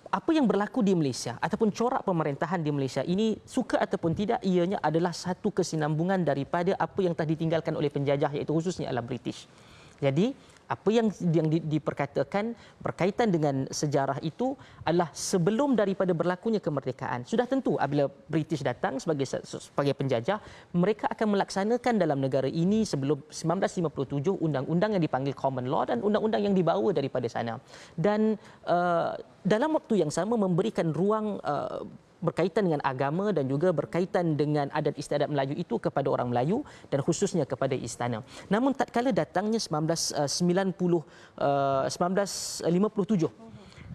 apa yang berlaku di Malaysia ataupun corak pemerintahan di Malaysia ini, suka ataupun tidak, ianya adalah satu kesinambungan daripada apa yang telah ditinggalkan oleh penjajah, iaitu khususnya adalah British. Jadi apa yang diperkatakan berkaitan dengan sejarah itu adalah sebelum daripada berlakunya kemerdekaan. Sudah tentu apabila British datang sebagai penjajah, mereka akan melaksanakan dalam negara ini sebelum 1957 undang-undang yang dipanggil Common Law dan undang-undang yang dibawa daripada sana. Dan dalam waktu yang sama memberikan ruang berkaitan dengan agama dan juga berkaitan dengan adat istiadat Melayu itu kepada orang Melayu dan khususnya kepada istana. Namun tatkala datangnya 1957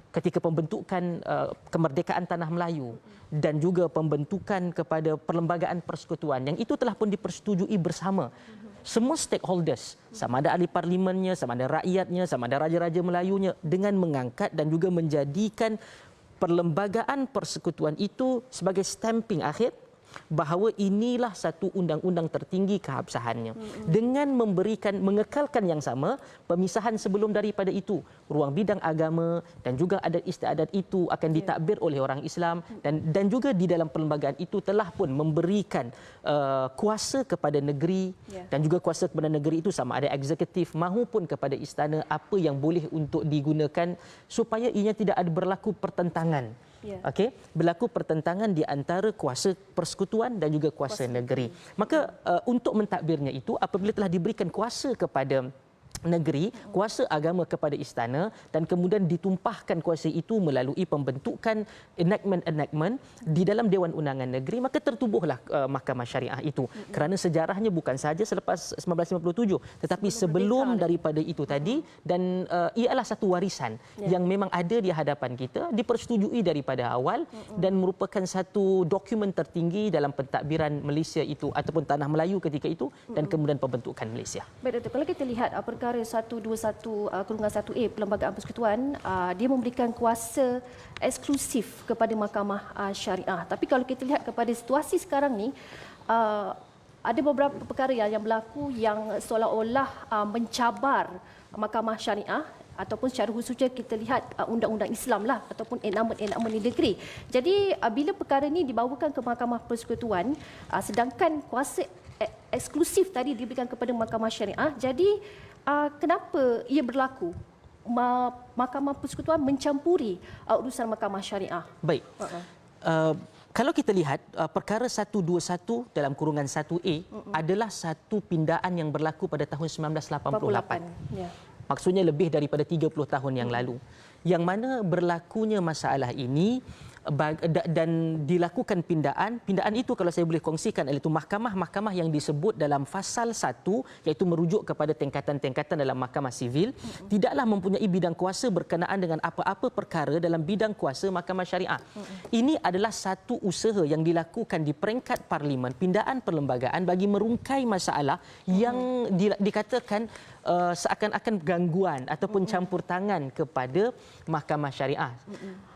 ketika pembentukan kemerdekaan tanah Melayu dan juga pembentukan kepada perlembagaan persekutuan yang itu telah pun dipersetujui bersama semua stakeholders, sama ada ahli parlimennya, sama ada rakyatnya, sama ada raja-raja Melayunya, dengan mengangkat dan juga menjadikan perlembagaan persekutuan itu sebagai stamping akhir bahawa inilah satu undang-undang tertinggi keabsahannya. Dengan mengekalkan yang sama, pemisahan sebelum daripada itu, ruang bidang agama dan juga adat istiadat itu akan ditadbir oleh orang Islam, dan juga di dalam perlembagaan itu telah pun memberikan kuasa kepada negeri dan juga kuasa kepada negeri itu sama ada eksekutif mahupun kepada istana apa yang boleh untuk digunakan supaya ianya tidak ada berlaku pertentangan. Okey, berlaku pertentangan di antara kuasa persekutuan dan juga kuasa negeri. Maka untuk mentadbirnya itu, apabila telah diberikan kuasa kepada negeri, kuasa agama kepada istana, dan kemudian ditumpahkan kuasa itu melalui pembentukan enactment di dalam Dewan Undangan Negeri, maka tertubuhlah Mahkamah Syariah itu. Kerana sejarahnya bukan sahaja selepas 1957 tetapi sebelum daripada itu tadi, dan ia adalah satu warisan yang memang ada di hadapan kita, dipersetujui daripada awal dan merupakan satu dokumen tertinggi dalam pentadbiran Malaysia itu ataupun tanah Melayu ketika itu dan kemudian pembentukan Malaysia. Baik, Datuk, kalau kita lihat perkara 121/1A Perlembagaan Persekutuan, dia memberikan kuasa eksklusif kepada Mahkamah Syariah. Tapi kalau kita lihat kepada situasi sekarang ni, ada beberapa perkara yang berlaku yang seolah-olah mencabar Mahkamah Syariah, ataupun secara khususnya kita lihat undang-undang Islam lah ataupun enakmen negeri. Jadi bila perkara ini dibawakan ke Mahkamah Persekutuan, sedangkan kuasa eksklusif tadi diberikan kepada Mahkamah Syariah, jadi kenapa ia berlaku Mahkamah Persekutuan mencampuri urusan Mahkamah Syariah? Baik. Kalau kita lihat perkara 121 dalam kurungan 1A adalah satu pindaan yang berlaku pada tahun 1988. Maksudnya lebih daripada 30 tahun yang lalu. Yang mana berlakunya masalah ini dan dilakukan pindaan itu kalau saya boleh kongsikan iaitu mahkamah-mahkamah yang disebut dalam fasal 1 iaitu merujuk kepada tingkatan-tingkatan dalam mahkamah sivil tidaklah mempunyai bidang kuasa berkenaan dengan apa-apa perkara dalam bidang kuasa mahkamah syariah. Ini adalah satu usaha yang dilakukan di peringkat parlimen, pindaan perlembagaan bagi merungkai masalah yang dikatakan seakan-akan gangguan ataupun campur tangan kepada mahkamah syariah.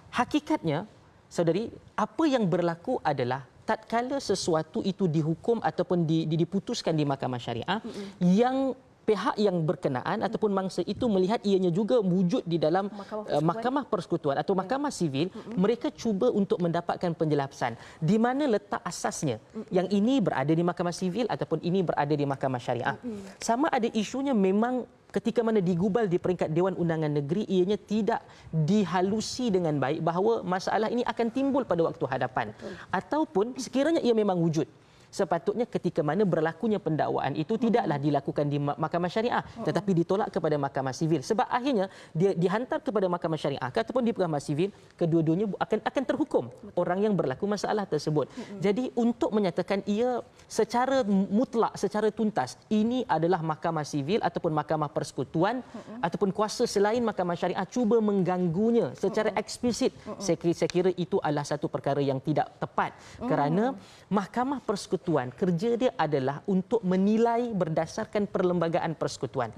Hakikatnya, saudari, apa yang berlaku adalah tatkala sesuatu itu dihukum ataupun diputuskan di mahkamah syariah, yang pihak yang berkenaan ataupun mangsa itu melihat ianya juga wujud di dalam mahkamah persekutuan atau mahkamah sivil, mereka cuba untuk mendapatkan penjelasan di mana letak asasnya. Yang ini berada di mahkamah sivil ataupun ini berada di mahkamah syariah. Sama ada isunya memang ketika mana digubal di peringkat Dewan Undangan Negeri, ianya tidak dihalusi dengan baik bahawa masalah ini akan timbul pada waktu hadapan. Ataupun sekiranya ia memang wujud, sepatutnya ketika mana berlakunya pendakwaan itu tidaklah dilakukan di mahkamah syariah tetapi ditolak kepada mahkamah sivil, sebab akhirnya dia dihantar kepada mahkamah syariah ataupun di mahkamah sivil, kedua-duanya akan terhukum orang yang berlaku masalah tersebut. Jadi untuk menyatakan ia secara mutlak, secara tuntas ini adalah mahkamah sivil ataupun mahkamah persekutuan ataupun kuasa selain mahkamah syariah cuba mengganggunya secara eksplisit, saya kira itu adalah satu perkara yang tidak tepat kerana mahkamah persekutuan kerja dia adalah untuk menilai berdasarkan perlembagaan persekutuan.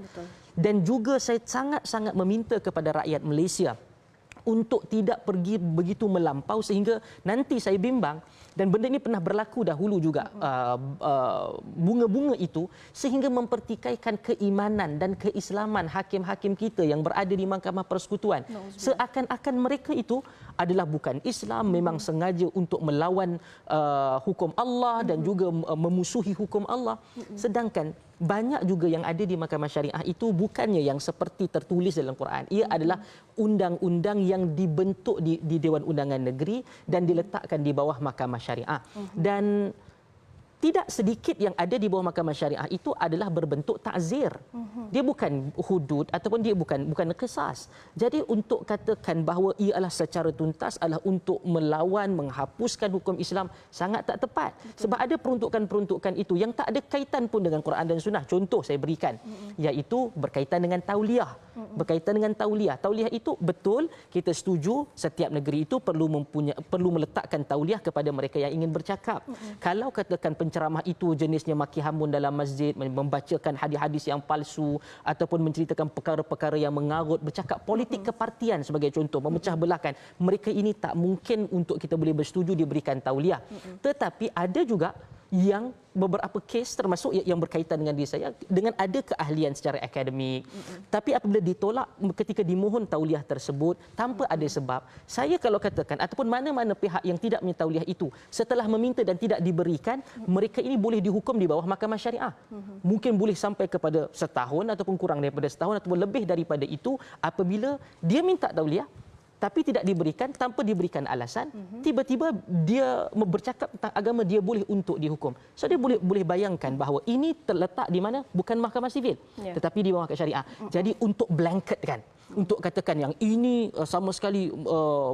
Dan juga saya sangat-sangat meminta kepada rakyat Malaysia untuk tidak pergi begitu melampau sehingga nanti saya bimbang, dan benda ini pernah berlaku dahulu juga, bunga-bunga itu sehingga mempertikaikan keimanan dan keislaman hakim-hakim kita yang berada di Mahkamah Persekutuan. Seakan-akan mereka itu adalah bukan Islam, memang sengaja untuk melawan hukum Allah dan juga memusuhi hukum Allah. Sedangkan banyak juga yang ada di Mahkamah Syariah itu bukannya yang seperti tertulis dalam Quran. Ia adalah undang-undang yang dibentuk di Dewan Undangan Negeri dan diletakkan di bawah Mahkamah Syariah. Dan tidak sedikit yang ada di bawah Mahkamah Syariah itu adalah berbentuk takzir. Dia bukan hudud ataupun dia bukan qisas. Jadi untuk katakan bahawa ia adalah secara tuntas adalah untuk melawan, menghapuskan hukum Islam sangat tak tepat. Sebab ada peruntukan-peruntukan itu yang tak ada kaitan pun dengan Quran dan Sunnah. Contoh saya berikan, iaitu berkaitan dengan tauliah. Berkaitan dengan tauliah. Tauliah itu betul, kita setuju setiap negeri itu perlu meletakkan tauliah kepada mereka yang ingin bercakap. Kalau katakan penceramah itu jenisnya maki hamun dalam masjid, membacakan hadis-hadis yang palsu ataupun menceritakan perkara-perkara yang mengarut, bercakap politik kepartian sebagai contoh, memecah belahkan, mereka ini tak mungkin untuk kita boleh bersetuju diberikan tauliah. Tetapi ada juga yang beberapa kes termasuk yang berkaitan dengan diri saya dengan ada keahlian secara akademik, tapi apabila ditolak ketika dimohon tauliah tersebut tanpa ada sebab, saya kalau katakan ataupun mana-mana pihak yang tidak minta tauliah itu setelah meminta dan tidak diberikan, mereka ini boleh dihukum di bawah Mahkamah Syariah. Mungkin boleh sampai kepada setahun ataupun kurang daripada setahun ataupun lebih daripada itu apabila dia minta tauliah tapi tidak diberikan tanpa diberikan alasan, tiba-tiba dia bercakap tentang agama, dia boleh untuk dihukum. So dia boleh bayangkan bahawa ini terletak di mana? Bukan mahkamah sivil, tetapi di bawah mahkamah syariah. Jadi untuk blanketkan, untuk katakan yang ini sama sekali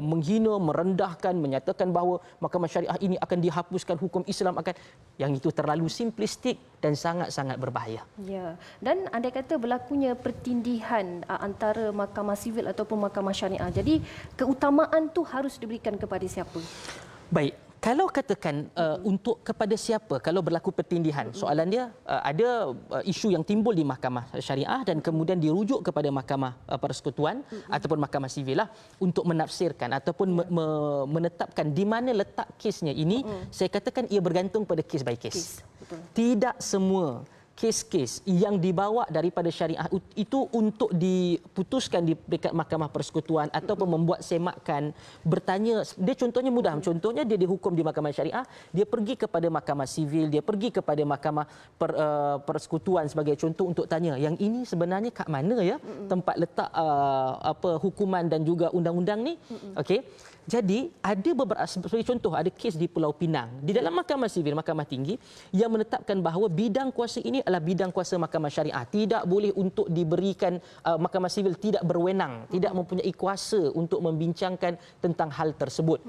menghina, merendahkan, menyatakan bahawa mahkamah syariah ini akan dihapuskan, hukum Islam akan, yang itu terlalu simplistik dan sangat-sangat berbahaya. Ya, dan andai kata berlakunya pertindihan antara mahkamah sivil ataupun mahkamah syariah, jadi keutamaan tu harus diberikan kepada siapa? Baik, kalau katakan untuk kepada siapa, kalau berlaku pertindihan, soalan dia ada isu yang timbul di mahkamah syariah dan kemudian dirujuk kepada mahkamah persekutuan ataupun mahkamah sivil lah untuk menafsirkan ataupun menetapkan di mana letak kesnya ini. Saya katakan ia bergantung pada kes by kes. Tidak semua kes-kes yang dibawa daripada syariah itu untuk diputuskan di peringkat mahkamah persekutuan ataupun membuat semakan bertanya. Dia contohnya mudah. Contohnya dia dihukum di mahkamah syariah, dia pergi kepada mahkamah sivil, dia pergi kepada mahkamah persekutuan sebagai contoh untuk tanya, yang ini sebenarnya kat mana ya tempat letak hukuman dan juga undang-undang ni. Okey. Jadi ada beberapa, sebagai contoh ada kes di Pulau Pinang di dalam mahkamah sivil, mahkamah tinggi yang menetapkan bahawa bidang kuasa ini adalah bidang kuasa mahkamah syariah, tidak boleh untuk diberikan, mahkamah sivil tidak berwenang, tidak mempunyai kuasa untuk membincangkan tentang hal tersebut.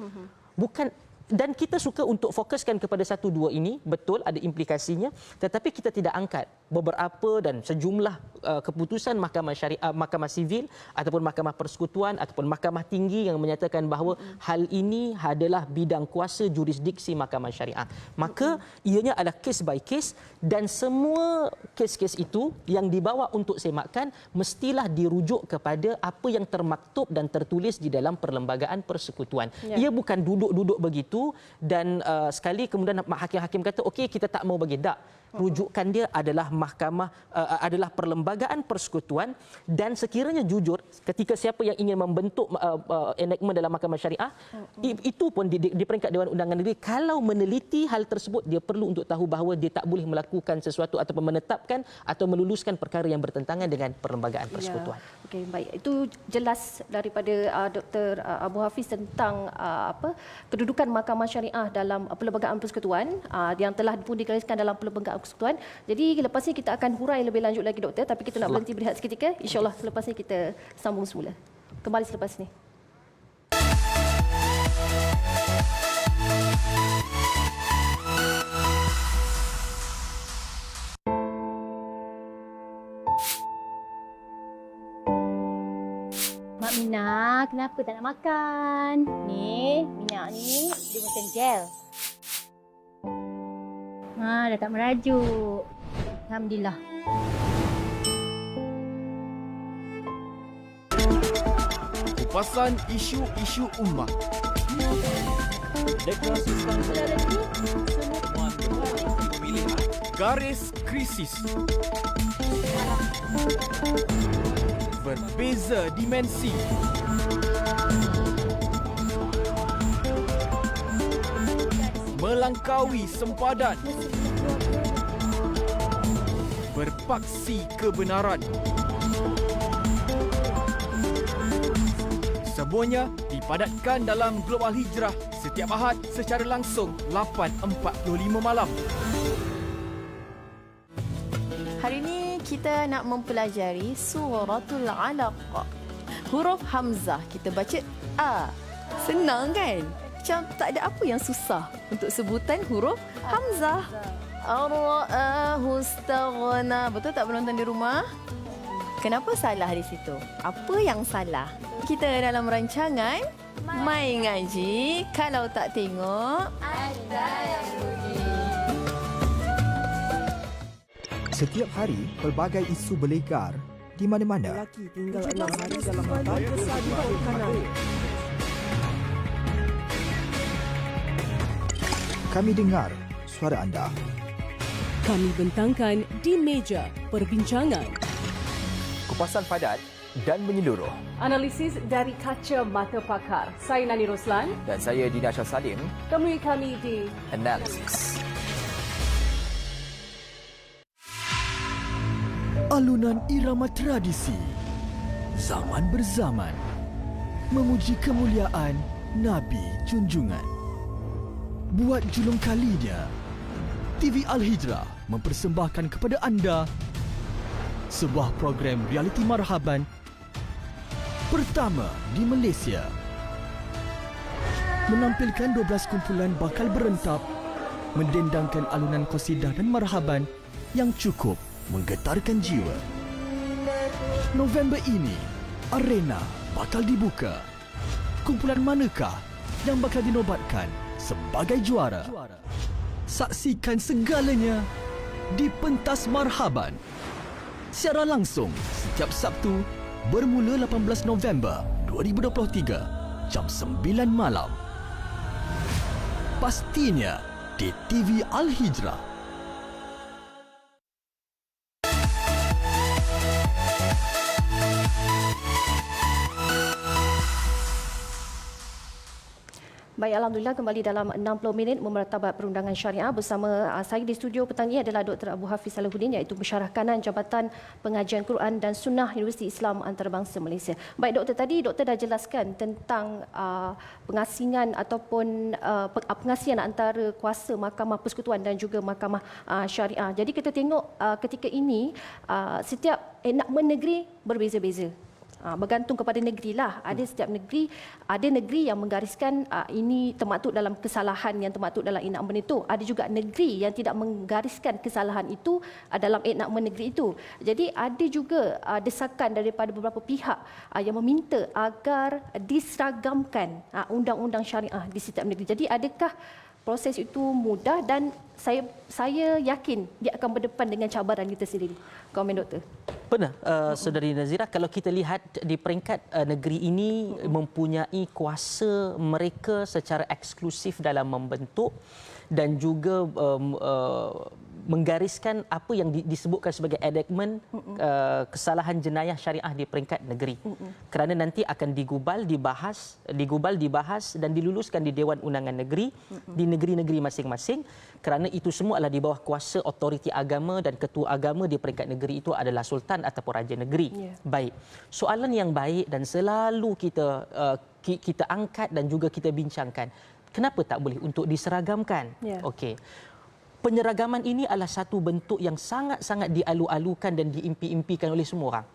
Bukan. Dan kita suka untuk fokuskan kepada satu dua ini, betul ada implikasinya, tetapi kita tidak angkat beberapa dan sejumlah keputusan mahkamah syariah, mahkamah sivil ataupun mahkamah persekutuan ataupun mahkamah tinggi yang menyatakan bahawa hal ini adalah bidang kuasa jurisdiksi mahkamah syariah. Maka ianya adalah case by case dan semua kes-kes itu yang dibawa untuk semakan mestilah dirujuk kepada apa yang termaktub dan tertulis di dalam perlembagaan persekutuan. Ia bukan duduk-duduk begitu dan sekali kemudian hakim-hakim kata okey kita tak mau bagi, tak. Rujukan dia adalah mahkamah, adalah perlembagaan persekutuan, dan sekiranya jujur ketika siapa yang ingin membentuk enactment dalam mahkamah syariah, itu pun di peringkat Dewan Undangan Negeri, kalau meneliti hal tersebut dia perlu untuk tahu bahawa dia tak boleh melakukan sesuatu ataupun menetapkan atau meluluskan perkara yang bertentangan dengan perlembagaan persekutuan. Okey, baik. Itu jelas daripada Dr. Abu Hafiz tentang kedudukan mahkamah syariah dalam perlembagaan persekutuan yang telah pun digariskan dalam perlembagaan persekutuan. Jadi lepas ini kita akan hurai lebih lanjut lagi doktor, tapi kita nak berhenti berehat seketika. InsyaAllah selepas ini kita sambung semula. Kembali selepas ini. Mak Mina, kenapa tak nak makan? Ni, minyak ni dia macam gel. Dah tak merajuk. Alhamdulillah. kupasan isu-isu ummah. Deklarasi bangsa Garis krisis. Berbeza dimensi. Melangkaui sempadan. Berpaksi kebenaran. Semuanya dipadatkan dalam Global Hijrah setiap Ahad secara langsung 8.45 malam. Hari ini kita nak mempelajari Suratul Alaq. Huruf Hamzah kita baca A. Senang kan? Macam tak ada apa yang susah untuk sebutan huruf Hamzah. Ar-ra'ahu istaghna. Betul tak penonton di rumah? Kenapa salah di situ? Apa yang salah? Kita dalam rancangan Mai Ngaji. Kalau tak tengok, ada yang rugi. Setiap hari, pelbagai isu berlegar di mana-mana. Tinggal 6 hari dalam hotel besar di bawah kanan. Kami dengar suara anda. Kami bentangkan di meja perbincangan. Kupasan padat dan menyeluruh. Analisis dari kaca mata pakar. Saya Nani Roslan. Dan saya Dina Shah Salim. Temui kami di Analisis. Alunan irama tradisi. Zaman berzaman. Memuji kemuliaan Nabi junjungan. Buat julung kalinya, TV Al-Hijrah mempersembahkan kepada anda sebuah program realiti marhaban pertama di Malaysia. Menampilkan 12 kumpulan bakal berentap mendendangkan alunan qasidah dan marhaban yang cukup menggetarkan jiwa. November ini, arena bakal dibuka. Kumpulan manakah yang bakal dinobatkan sebagai juara? Saksikan segalanya di Pentas Marhaban. Secara langsung setiap Sabtu bermula 18 November 2023 jam 9 malam. Pastinya di TV Al-Hijrah. Baik, Alhamdulillah kembali dalam 60 minit memertabat perundangan syariah bersama saya di studio petang ini adalah Dr. Abu Hafiz Salahuddin iaitu Pensyarah Kanan Jabatan Pengajian Quran dan Sunnah Universiti Islam Antarabangsa Malaysia. Baik doktor, tadi doktor dah jelaskan tentang pengasingan ataupun pengasihan antara kuasa Mahkamah Persekutuan dan juga Mahkamah Syariah. Jadi kita tengok ketika ini setiap enakmen negeri berbeza-beza. Bergantung kepada negeri lah. Ada setiap negeri, ada negeri yang menggariskan ini termaktub dalam kesalahan yang termaktub dalam enakmen itu. Ada juga negeri yang tidak menggariskan kesalahan itu dalam enakmen negeri itu. Jadi ada juga desakan daripada beberapa pihak yang meminta agar diseragamkan undang-undang syariah di setiap negeri. Jadi adakah proses itu mudah dan saya yakin dia akan berdepan dengan cabaran itu sendiri. Komen doktor. Benar, Saudari Nazira, kalau kita lihat di peringkat negeri ini mempunyai kuasa mereka secara eksklusif dalam membentuk dan juga menggariskan apa yang disebutkan sebagai enactment kesalahan jenayah syariah di peringkat negeri. Kerana nanti akan digubal, dibahas dan diluluskan di Dewan Undangan Negeri di negeri-negeri masing-masing. Kerana itu semua adalah di bawah kuasa otoriti agama dan ketua agama di peringkat negeri itu adalah sultan ataupun raja negeri. Baik. Soalan yang baik dan selalu kita angkat dan juga kita bincangkan. Kenapa tak boleh untuk diseragamkan? Okey. Penyeragaman ini adalah satu bentuk yang sangat-sangat dialu-alukan dan diimpi-impikan oleh semua orang.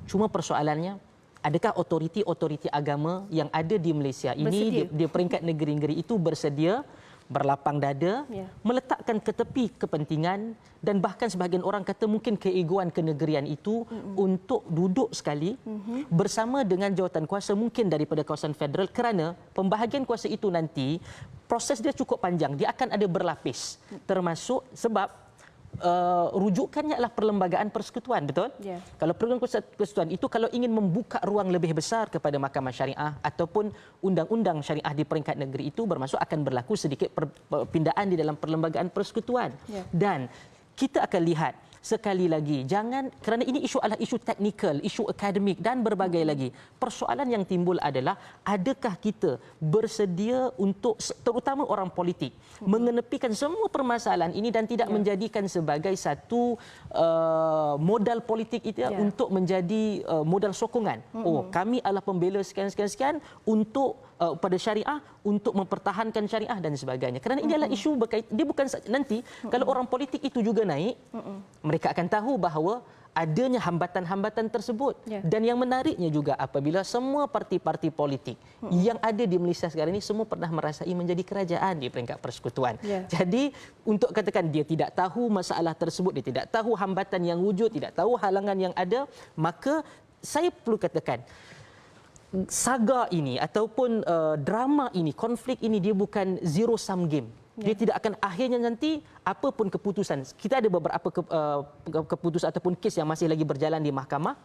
Cuma persoalannya, adakah otoriti-otoriti agama yang ada di Malaysia ini di peringkat negeri-negeri itu bersedia berlapang dada, meletakkan ke tepi kepentingan dan bahkan sebahagian orang kata mungkin keegoan kenegerian itu untuk duduk sekali bersama dengan jawatan kuasa mungkin daripada kawasan federal, kerana pembahagian kuasa itu nanti proses dia cukup panjang, dia akan ada berlapis, termasuk sebab rujukannya adalah perlembagaan persekutuan, betul? Ya. Kalau perlembagaan persekutuan itu kalau ingin membuka ruang lebih besar kepada mahkamah syariah ataupun undang-undang syariah di peringkat negeri itu bermaksud akan berlaku sedikit perpindahan di dalam perlembagaan persekutuan. Ya. Dan kita akan lihat sekali lagi, jangan, kerana ini isu adalah isu teknikal, isu akademik dan berbagai lagi. Persoalan yang timbul adalah adakah kita bersedia untuk, terutama orang politik, mengenepikan semua permasalahan ini dan tidak menjadikan sebagai satu modal politik itu untuk menjadi modal sokongan. Oh, kami adalah pembela sekian-sekian untuk pada syariah, untuk mempertahankan syariah dan sebagainya. Kerana ini adalah isu berkaitan, dia bukan nanti kalau orang politik itu juga naik, mereka akan tahu bahawa adanya hambatan-hambatan tersebut. Dan yang menariknya juga apabila semua parti-parti politik yang ada di Malaysia sekarang ini semua pernah merasai menjadi kerajaan di peringkat persekutuan. Jadi untuk katakan dia tidak tahu masalah tersebut, dia tidak tahu hambatan yang wujud, tidak tahu halangan yang ada, maka saya perlu katakan saga ini ataupun drama ini, konflik ini dia bukan zero sum game. Dia tidak akan akhirnya nanti apapun keputusan. Kita ada beberapa keputusan ataupun kes yang masih lagi berjalan di mahkamah.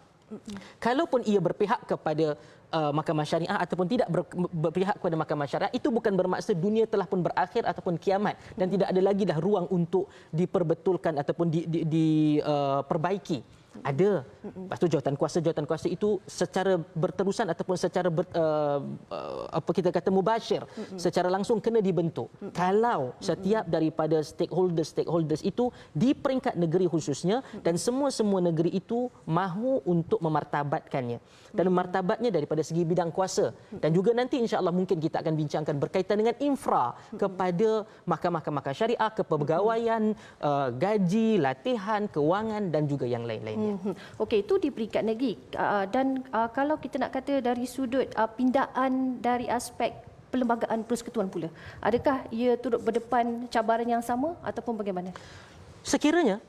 Kalaupun ia berpihak kepada mahkamah syariah ataupun tidak berpihak kepada mahkamah syariah, itu bukan bermaksud dunia telah pun berakhir ataupun kiamat dan tidak ada lagi dah ruang untuk diperbetulkan ataupun diperbaiki. Ada. Lepas tu jawatan kuasa itu secara berterusan ataupun secara apa kita kata mubasyir, secara langsung kena dibentuk. Kalau setiap daripada stakeholders itu di peringkat negeri khususnya dan semua negeri itu mahu untuk memartabatkannya. Dan memartabatnya daripada segi bidang kuasa. Dan juga nanti insya-Allah mungkin kita akan bincangkan berkaitan dengan infra kepada mahkamah-mahkamah syariah, kepegawaian, gaji, latihan, kewangan dan juga yang lain-lain. Okey, itu di peringkat negeri. Dan kalau kita nak kata dari sudut pindaan dari aspek perlembagaan persekutuan pula, adakah ia turut berdepan cabaran yang sama ataupun bagaimana? Sekiranya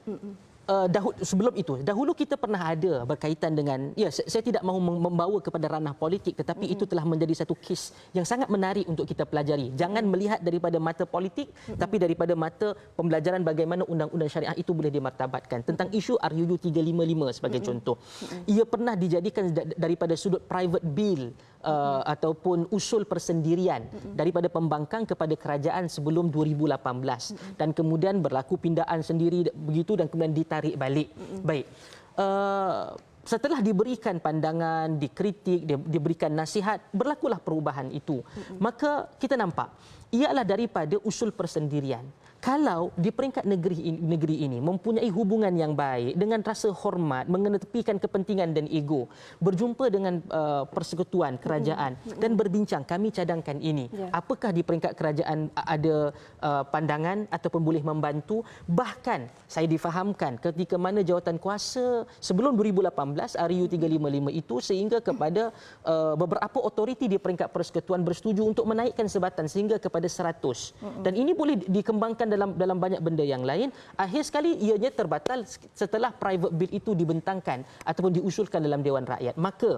sebelum itu, dahulu kita pernah ada berkaitan dengan, ya saya tidak mahu membawa kepada ranah politik, tetapi itu telah menjadi satu kes yang sangat menarik untuk kita pelajari. Jangan melihat daripada mata politik, tapi daripada mata pembelajaran bagaimana undang-undang syariah itu boleh dimartabatkan. Tentang isu RUU 355 sebagai contoh. Ia pernah dijadikan daripada sudut private bill ataupun usul persendirian daripada pembangkang kepada kerajaan sebelum 2018 dan kemudian berlaku pindaan sendiri begitu dan kemudian ditarik balik. Baik. Setelah diberikan pandangan, dikritik, diberikan nasihat, berlakulah perubahan itu. Maka kita nampak ia adalah daripada usul persendirian. Kalau di peringkat negeri ini mempunyai hubungan yang baik dengan rasa hormat, mengenepikan kepentingan dan ego, berjumpa dengan persekutuan kerajaan dan berbincang, kami cadangkan ini. Apakah di peringkat kerajaan ada pandangan ataupun boleh membantu? Bahkan saya difahamkan ketika mana jawatan kuasa sebelum 2018 RUU 355 itu sehingga kepada beberapa otoriti di peringkat persekutuan bersetuju untuk menaikkan sebatan sehingga kepada 100. Dan ini boleh dikembangkan dalam banyak benda yang lain. Akhir sekali ianya terbatal setelah private bill itu dibentangkan ataupun diusulkan dalam Dewan Rakyat. Maka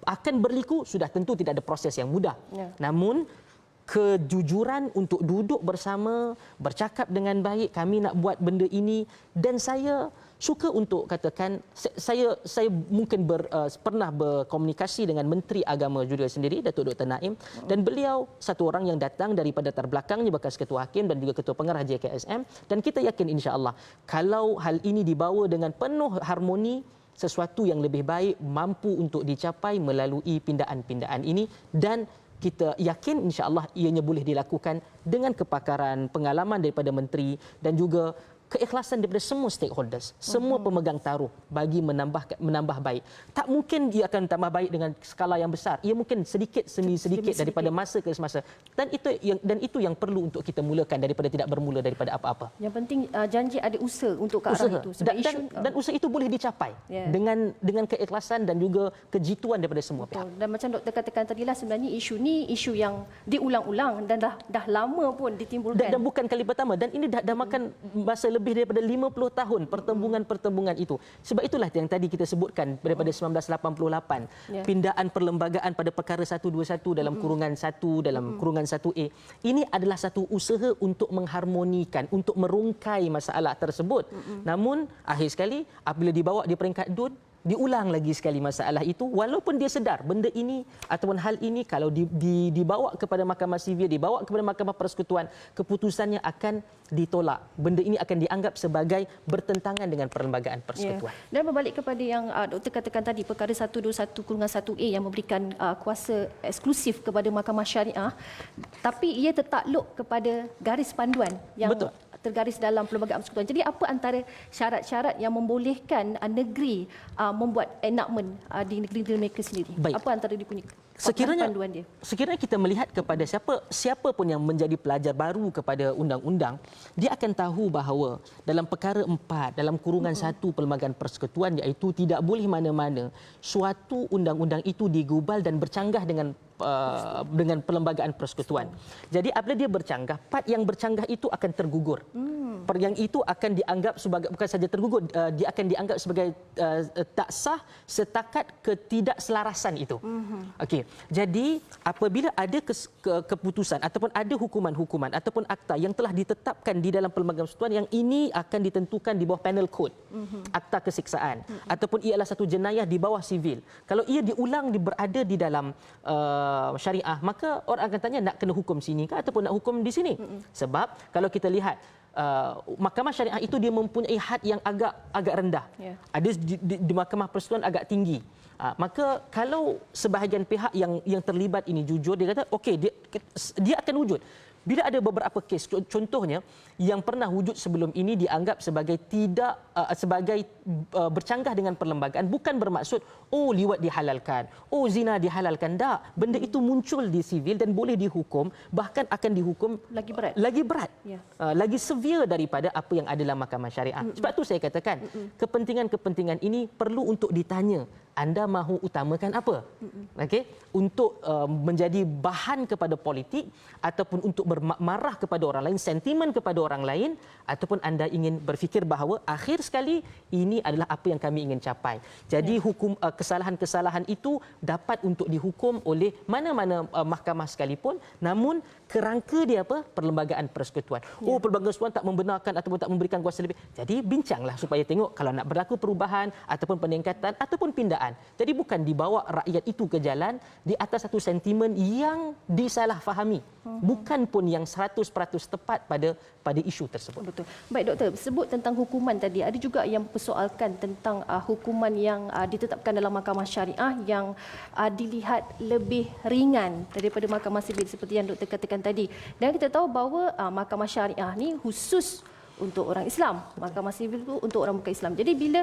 akan berliku, sudah tentu tidak ada proses yang mudah. Namun kejujuran untuk duduk bersama, bercakap dengan baik, kami nak buat benda ini, dan saya suka untuk katakan, saya mungkin pernah berkomunikasi dengan Menteri Agama juga sendiri, Datuk Dr. Naim, dan beliau satu orang yang datang daripada latar belakangnya bekas Ketua Hakim dan juga Ketua Pengarah JKSM, dan kita yakin insya-Allah kalau hal ini dibawa dengan penuh harmoni, sesuatu yang lebih baik mampu untuk dicapai melalui pindaan-pindaan ini, dan kita yakin insya-Allah ianya boleh dilakukan dengan kepakaran, pengalaman daripada menteri dan juga keikhlasan daripada semua stakeholders, semua pemegang taruh bagi menambah baik. Tak mungkin ia akan tambah baik dengan skala yang besar. Ia mungkin sedikit demi sedikit daripada masa ke semasa. Dan itu yang perlu untuk kita mulakan daripada tidak bermula daripada apa-apa. Yang penting janji ada usaha untuk ke arah itu. Dan usaha itu boleh dicapai dengan keikhlasan dan juga kejituan daripada semua pihak. Dan macam doktor katakan tadilah, sebenarnya isu ni isu yang diulang-ulang dan dah lama pun ditimbulkan. Dan bukan kali pertama, dan ini dah makan masa lebih lebih daripada 50 tahun pertembungan-pertembungan itu. Sebab itulah yang tadi kita sebutkan daripada 1988, pindaan perlembagaan pada perkara 121 dalam kurungan 1 dalam kurungan 1A. Ini adalah satu usaha untuk mengharmonikan, untuk merungkai masalah tersebut. Namun akhir sekali apabila dibawa di peringkat DUN, diulang lagi sekali masalah itu, walaupun dia sedar benda ini ataupun hal ini kalau dibawa kepada Mahkamah Sivil, dibawa kepada Mahkamah Persekutuan, keputusannya akan ditolak. Benda ini akan dianggap sebagai bertentangan dengan perlembagaan persekutuan. Dan berbalik kepada yang Doktor katakan tadi, perkara 121/1A yang memberikan kuasa eksklusif kepada Mahkamah Syariah, tapi ia tertakluk kepada garis panduan yang tergaris dalam Perlembagaan Persekutuan. Jadi apa antara syarat-syarat yang membolehkan negeri membuat enactment di negeri mereka sendiri? Baik. Apa antara dia punya panduan dia? Sekiranya kita melihat kepada siapa pun yang menjadi pelajar baru kepada undang-undang, dia akan tahu bahawa dalam perkara 4 dalam kurungan 1 Perlembagaan Persekutuan, iaitu tidak boleh mana-mana suatu undang-undang itu digubal dan bercanggah dengan Perlembagaan Persekutuan. Jadi apabila dia bercanggah, part yang bercanggah itu akan tergugur. Part yang itu akan dianggap sebagai, bukan saja tergugur, dia akan dianggap sebagai tak sah setakat ketidakselarasan itu. Okey. Jadi apabila ada keputusan ataupun ada hukuman-hukuman ataupun akta yang telah ditetapkan di dalam Perlembagaan Persekutuan, yang ini akan ditentukan di bawah penal code, akta keseksaan, ataupun ia adalah satu jenayah di bawah sivil. Kalau ia diulang berada di dalam syariah, maka orang akan tanya nak kena hukum sini ke ataupun nak hukum di sini. Sebab kalau kita lihat Mahkamah Syariah itu dia mempunyai had yang agak rendah. Ada di Mahkamah Persekutuan agak tinggi. Maka kalau sebahagian pihak yang terlibat ini jujur, dia kata okey, dia akan wujud. Bila ada beberapa kes, contohnya yang pernah wujud sebelum ini dianggap sebagai bercanggah dengan perlembagaan, bukan bermaksud liwat dihalalkan, zina dihalalkan. Tak, benda itu muncul di sivil dan boleh dihukum, bahkan akan dihukum lagi berat, lagi severe daripada apa yang ada dalam Mahkamah Syariah. Sebab tu saya katakan kepentingan-kepentingan ini perlu untuk ditanya. Anda mahu utamakan apa? Okey, untuk menjadi bahan kepada politik ataupun untuk bermarah kepada orang lain, sentimen kepada orang lain, ataupun anda ingin berfikir bahawa akhir sekali ini adalah apa yang kami ingin capai. Jadi hukum kesalahan-kesalahan itu dapat untuk dihukum oleh mana-mana mahkamah sekalipun, namun kerangka dia apa? Perlembagaan Persekutuan. Perlembagaan Persekutuan tak membenarkan ataupun tak memberikan kuasa lebih. Jadi bincanglah supaya tengok kalau nak berlaku perubahan ataupun peningkatan ataupun pindaan. Jadi bukan dibawa rakyat itu ke jalan di atas satu sentimen yang disalahfahami. Bukan pun yang 100% tepat pada isu tersebut. Betul. Baik doktor, sebut tentang hukuman tadi. Ada juga yang persoalkan tentang hukuman yang ditetapkan dalam Mahkamah Syariah yang dilihat lebih ringan daripada Mahkamah Sivil seperti yang doktor katakan tadi. Dan kita tahu bahawa Mahkamah Syariah ni khusus untuk orang Islam. Mahkamah Sivil itu untuk orang bukan Islam. Jadi bila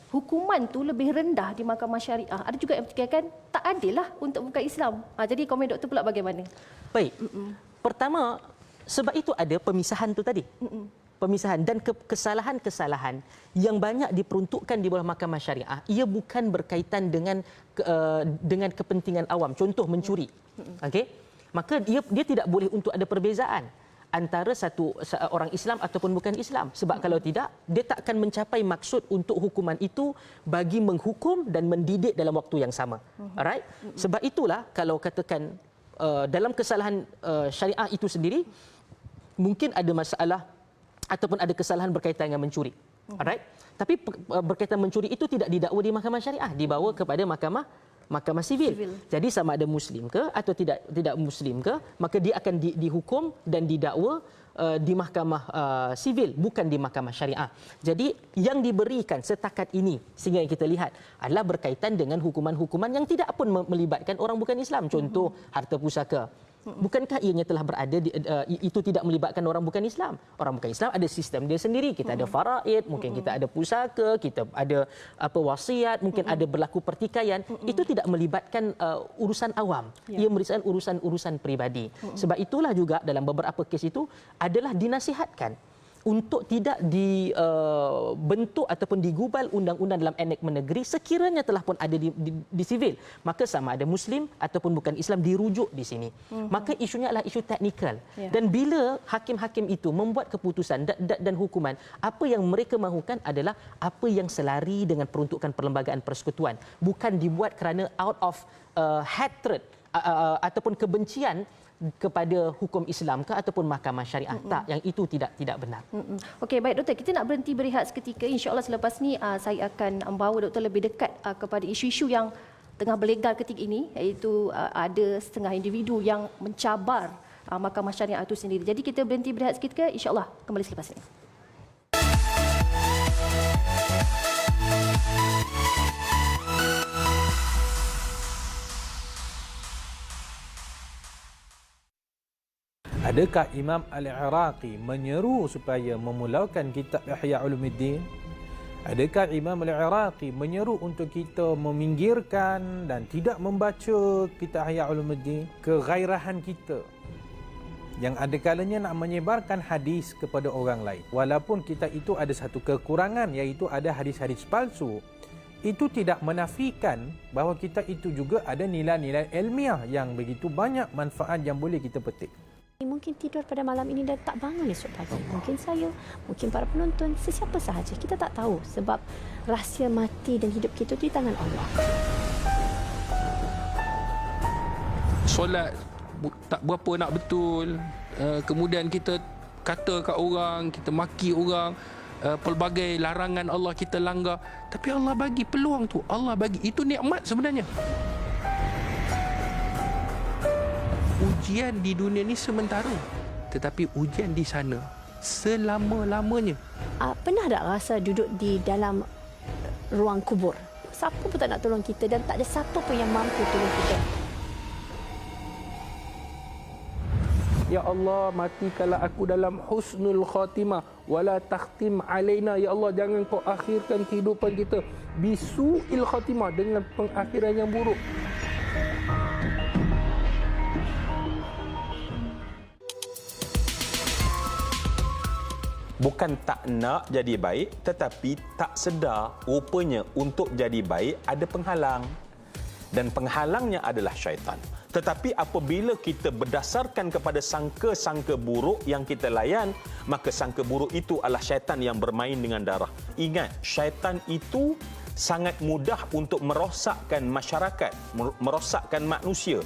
hukuman tu lebih rendah di Mahkamah Syariah, ada juga yang berfikirkan tak adil lah untuk bukan Islam. Jadi komen doktor pula bagaimana? Baik. Pertama, sebab itu ada pemisahan tu tadi. Pemisahan dan kesalahan-kesalahan yang banyak diperuntukkan di bawah Mahkamah Syariah, ia bukan berkaitan dengan kepentingan awam. Contoh mencuri. Okey? Maka dia tidak boleh untuk ada perbezaan antara orang Islam ataupun bukan Islam. Sebab kalau tidak, dia tak akan mencapai maksud untuk hukuman itu bagi menghukum dan mendidik dalam waktu yang sama. Alright? Sebab itulah kalau katakan dalam kesalahan syariah itu sendiri, mungkin ada masalah ataupun ada kesalahan berkaitan dengan mencuri. Alright? Tapi berkaitan mencuri itu tidak didakwa di Mahkamah Syariah, dibawa kepada Mahkamah Sivil. Jadi sama ada Muslim ke atau tidak Muslim ke, maka dia akan dihukum dan didakwa di Mahkamah Sivil, bukan di Mahkamah Syariah. Jadi yang diberikan setakat ini sehingga kita lihat adalah berkaitan dengan hukuman-hukuman yang tidak pun melibatkan orang bukan Islam. Contoh harta pusaka. Bukankah ianya telah berada itu tidak melibatkan orang bukan Islam? Orang bukan Islam ada sistem dia sendiri. Kita ada faraid, mungkin kita ada pusaka, kita ada wasiat, mungkin ada berlaku pertikaian. Itu tidak melibatkan urusan awam. Ia melibatkan urusan-urusan peribadi. Sebab itulah juga dalam beberapa kes itu adalah dinasihatkan untuk tidak dibentuk ataupun digubal undang-undang dalam enactment negeri sekiranya telah pun ada di sivil, maka sama ada Muslim ataupun bukan Islam dirujuk di sini. Maka isunya adalah isu teknikal. Dan bila hakim-hakim itu membuat keputusan dan hukuman, apa yang mereka mahukan adalah apa yang selari dengan peruntukan perlembagaan persekutuan, bukan dibuat kerana out of hatred ataupun kebencian kepada hukum Islam ke ataupun mahkamah syariah. Tak, yang itu tidak benar. Okey, baik doktor, kita nak berhenti berehat seketika. InsyaAllah selepas ni saya akan membawa doktor lebih dekat kepada isu-isu yang tengah berlegar ketika ini, iaitu ada setengah individu yang mencabar mahkamah syariah itu sendiri. Jadi kita berhenti berehat seketika, insyaAllah kembali selepas ini. Adakah Imam Al-Iraqi menyeru supaya memulakan kitab Ihya Ulumuddin? Adakah Imam Al-Iraqi menyeru untuk kita meminggirkan dan tidak membaca kitab Ihya Ulumuddin? Kegairahan kita yang ada kalanya nak menyebarkan hadis kepada orang lain. Walaupun kita itu ada satu kekurangan, iaitu ada hadis-hadis palsu, itu tidak menafikan bahawa kita itu juga ada nilai-nilai ilmiah yang begitu banyak manfaat yang boleh kita petik. Mungkin tidur pada malam ini dan tak bangun esok pagi. Mungkin saya, mungkin para penonton, sesiapa sahaja. Kita tak tahu sebab rahsia mati dan hidup kita di tangan Allah. Solat tak berapa nak betul. Kemudian kita kata kat orang, kita maki orang. Pelbagai larangan Allah kita langgar. Tapi Allah bagi peluang tu. Allah bagi. Itu nikmat sebenarnya. Ujian di dunia ni sementara, tetapi ujian di sana selama-lamanya. Pernah tak rasa duduk di dalam ruang kubur? Siapa pun tak nak tolong kita dan tak ada siapa pun yang mampu tolong kita. Ya Allah, matikanlah aku dalam husnul khatimah wala takhtim alaina. Ya Allah, jangan kau akhirkan kehidupan kita bisu'il khatimah, dengan pengakhiran yang buruk. Bukan tak nak jadi baik, tetapi tak sedar rupanya untuk jadi baik ada penghalang. Dan penghalangnya adalah syaitan. Tetapi apabila kita berdasarkan kepada sangka-sangka buruk yang kita layan, maka sangka buruk itu adalah syaitan yang bermain dengan darah. Ingat, syaitan itu sangat mudah untuk merosakkan masyarakat, merosakkan manusia.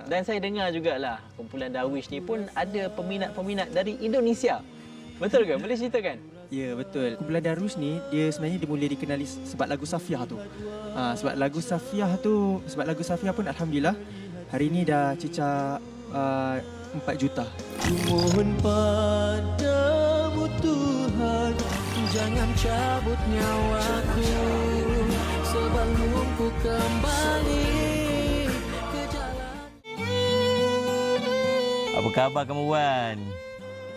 Dan saya dengar jugalah kumpulan Darwish ni pun ada peminat-peminat dari Indonesia. Betul ke? Boleh ceritakan? Ya, betul. Kumpulan Darwish ni dia sebenarnya dimulai dikenali sebab lagu Safiah tu. Sebab lagu Safiah pun alhamdulillah hari ni dah cecah 4 juta. Mohon padamu Tuhan, jangan cabut nyawaku sebelum ku kembali. Apa khabar kamu, Wan?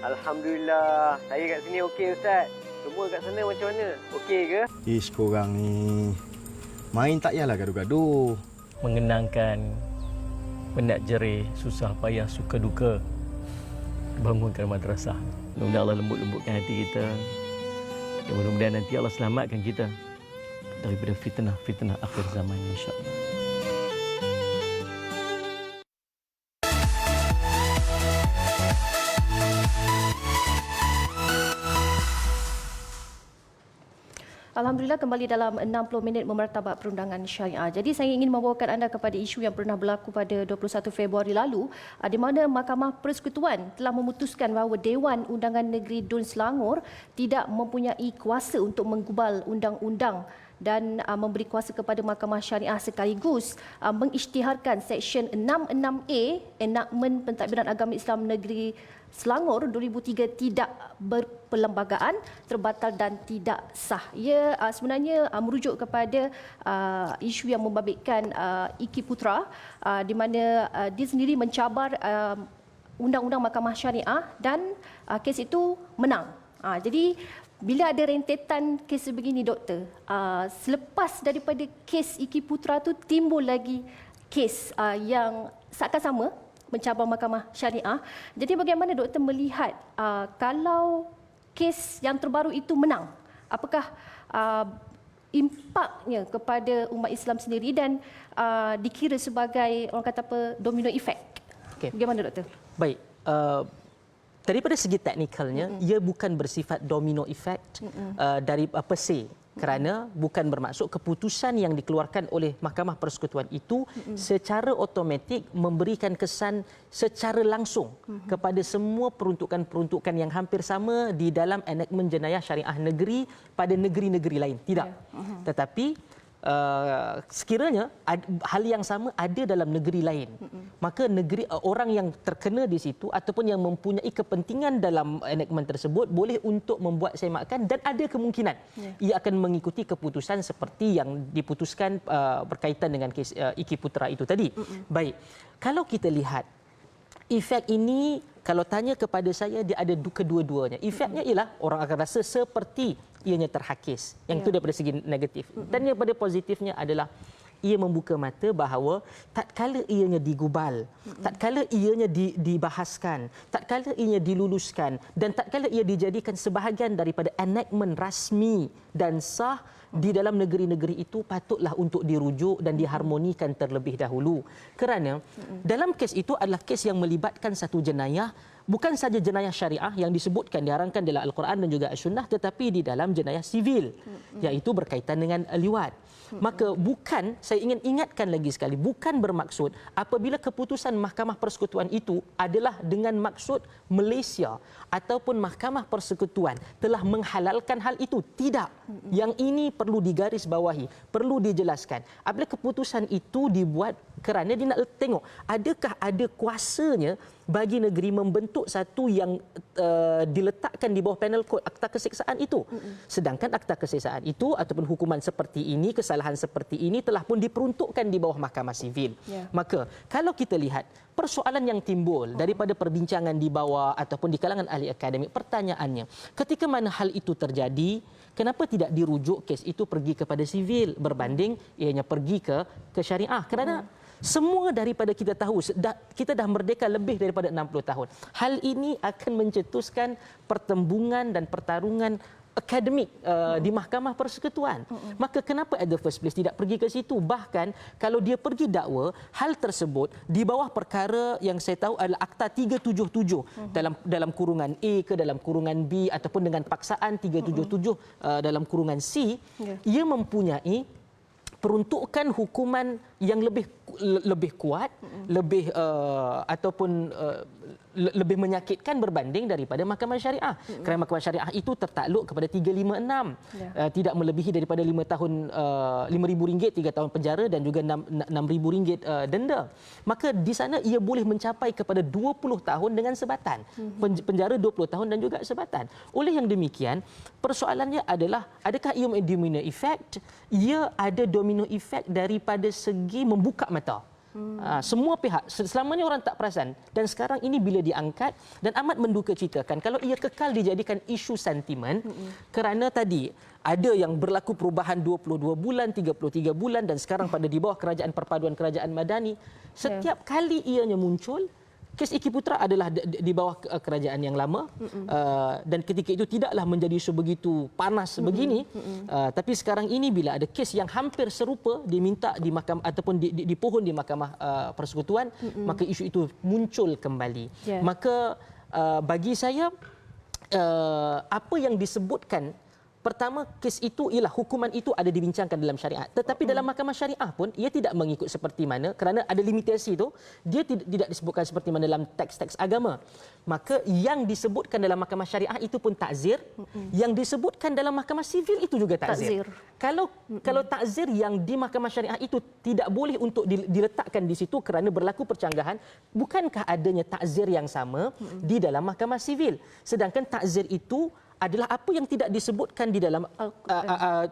Alhamdulillah. Saya kat sini okey, Ustaz. Semua kat sana macam mana? Okey ke? Ish, korang ni main tak payahlah gaduh-gaduh. Mengenangkan penat jerih, susah payah, suka duka, bangunkan madrasah. Mudah-mudahan Allah lembut-lembutkan hati kita. Dan mudah-mudahan nanti Allah selamatkan kita daripada fitnah akhir zaman, insya-Allah. Alhamdulillah, kembali dalam 60 minit memartabat perundangan syariah. Jadi saya ingin membawakan anda kepada isu yang pernah berlaku pada 21 Februari lalu, di mana Mahkamah Persekutuan telah memutuskan bahawa Dewan Undangan Negeri Dun Selangor tidak mempunyai kuasa untuk menggubal undang-undang dan memberi kuasa kepada Mahkamah Syariah sekaligus mengisytiharkan Seksyen 66A Enakmen Pentadbiran Agama Islam Negeri Selangor 2003 tidak berperlembagaan, terbatal dan tidak sah. Ia sebenarnya merujuk kepada isu yang membabitkan Iki Putra, di mana dia sendiri mencabar undang-undang Mahkamah Syariah dan kes itu menang. Jadi bila ada rentetan kes sebegini, doktor, selepas daripada kes Iki Putra tu timbul lagi kes yang seakan sama mencabar mahkamah syariah. Jadi bagaimana doktor melihat kalau kes yang terbaru itu menang, apakah impaknya kepada umat Islam sendiri dan dikira sebagai orang kata apa domino effect? Bagaimana doktor? Baik. Daripada segi teknikalnya, ia bukan bersifat domino effect dari per se, kerana bukan bermaksud keputusan yang dikeluarkan oleh Mahkamah Persekutuan itu secara automatik memberikan kesan secara langsung kepada semua peruntukan-peruntukan yang hampir sama di dalam enactment jenayah syariah negeri pada negeri-negeri lain. Tidak. Tetapi sekiranya hal yang sama ada dalam negeri lain, maka orang yang terkena di situ ataupun yang mempunyai kepentingan dalam enactment tersebut boleh untuk membuat semakan dan ada kemungkinan ia akan mengikuti keputusan seperti yang diputuskan berkaitan dengan kes Iki Putra itu tadi. Baik, kalau kita lihat efek ini, kalau tanya kepada saya, dia ada kedua-duanya. Efeknya ialah orang akan rasa seperti ianya terhakis. Yang itu daripada segi negatif. Dan daripada positifnya adalah ia membuka mata bahawa tatkala ianya digubal, tatkala ianya dibahaskan, tatkala ianya diluluskan dan tatkala ia dijadikan sebahagian daripada enactment rasmi dan sah di dalam negeri-negeri itu, patutlah untuk dirujuk dan diharmonikan terlebih dahulu. Kerana dalam kes itu adalah kes yang melibatkan satu jenayah, bukan saja jenayah syariah yang disebutkan, diarangkan dalam Al-Quran dan juga As-Sunnah, tetapi di dalam jenayah sivil, iaitu berkaitan dengan liwat. Maka bukan, saya ingin ingatkan lagi sekali, bukan bermaksud apabila keputusan Mahkamah Persekutuan itu adalah dengan maksud Malaysia ataupun Mahkamah Persekutuan telah menghalalkan hal itu. Tidak. Yang ini perlu digarisbawahi, perlu dijelaskan. Apabila keputusan itu dibuat kerana dia nak tengok adakah ada kuasanya bagi negeri membentuk satu yang diletakkan di bawah penal kod akta keseksaan itu. Sedangkan akta keseksaan itu ataupun hukuman seperti ini, kesalahan seperti ini telah pun diperuntukkan di bawah mahkamah sivil. Maka kalau kita lihat persoalan yang timbul daripada perbincangan di bawah ataupun di kalangan ahli akademik, pertanyaannya, ketika mana hal itu terjadi, kenapa tidak dirujuk kes itu pergi kepada sivil berbanding ianya pergi ke syariah? Kerana semua daripada kita tahu, kita dah merdeka lebih daripada 60 tahun. Hal ini akan mencetuskan pertembungan dan pertarungan akademik di Mahkamah Persekutuan. Maka kenapa at the first place tidak pergi ke situ? Bahkan kalau dia pergi dakwa, hal tersebut di bawah perkara yang saya tahu adalah Akta 377 dalam kurungan A ke dalam kurungan B ataupun dengan paksaan 377 dalam kurungan C, ia mempunyai peruntukan hukuman yang lebih kuat, lebih ataupun lebih menyakitkan berbanding daripada mahkamah syariah. Kerana mahkamah syariah itu tertakluk kepada 356, tidak melebihi daripada 5 tahun RM5,000 3 tahun penjara dan juga RM6,000 denda. Maka di sana ia boleh mencapai kepada 20 tahun dengan sebatan, penjara 20 tahun dan juga sebatan. Oleh yang demikian, persoalannya adalah adakah ia domino effect? Ia ada domino effect daripada segi membuka mata. Semua pihak, selamanya orang tak perasan, dan sekarang ini bila diangkat dan amat menduka citakan kalau ia kekal dijadikan isu sentimen, kerana tadi ada yang berlaku perubahan 22 bulan, 33 bulan dan sekarang pada di bawah kerajaan perpaduan kerajaan madani. Setiap kali ianya muncul, kes Iki Putra adalah di bawah kerajaan yang lama, dan ketika itu tidaklah menjadi sebegitu panas begini. Tapi sekarang ini bila ada kes yang hampir serupa diminta di mahkamah ataupun dipohon di Mahkamah Persekutuan, maka isu itu muncul kembali. Maka bagi saya apa yang disebutkan, pertama, kes itu ialah hukuman itu ada dibincangkan dalam syariat. Tetapi dalam mahkamah syariah pun ia tidak mengikut seperti mana, kerana ada limitasi itu, dia tidak disebutkan seperti mana dalam teks-teks agama. Maka yang disebutkan dalam mahkamah syariah itu pun takzir, yang disebutkan dalam mahkamah sivil itu juga takzir. Kalau takzir yang di mahkamah syariah itu tidak boleh untuk diletakkan di situ kerana berlaku percanggahan, bukankah adanya takzir yang sama di dalam mahkamah sivil? Sedangkan takzir itu adalah apa yang tidak disebutkan di dalam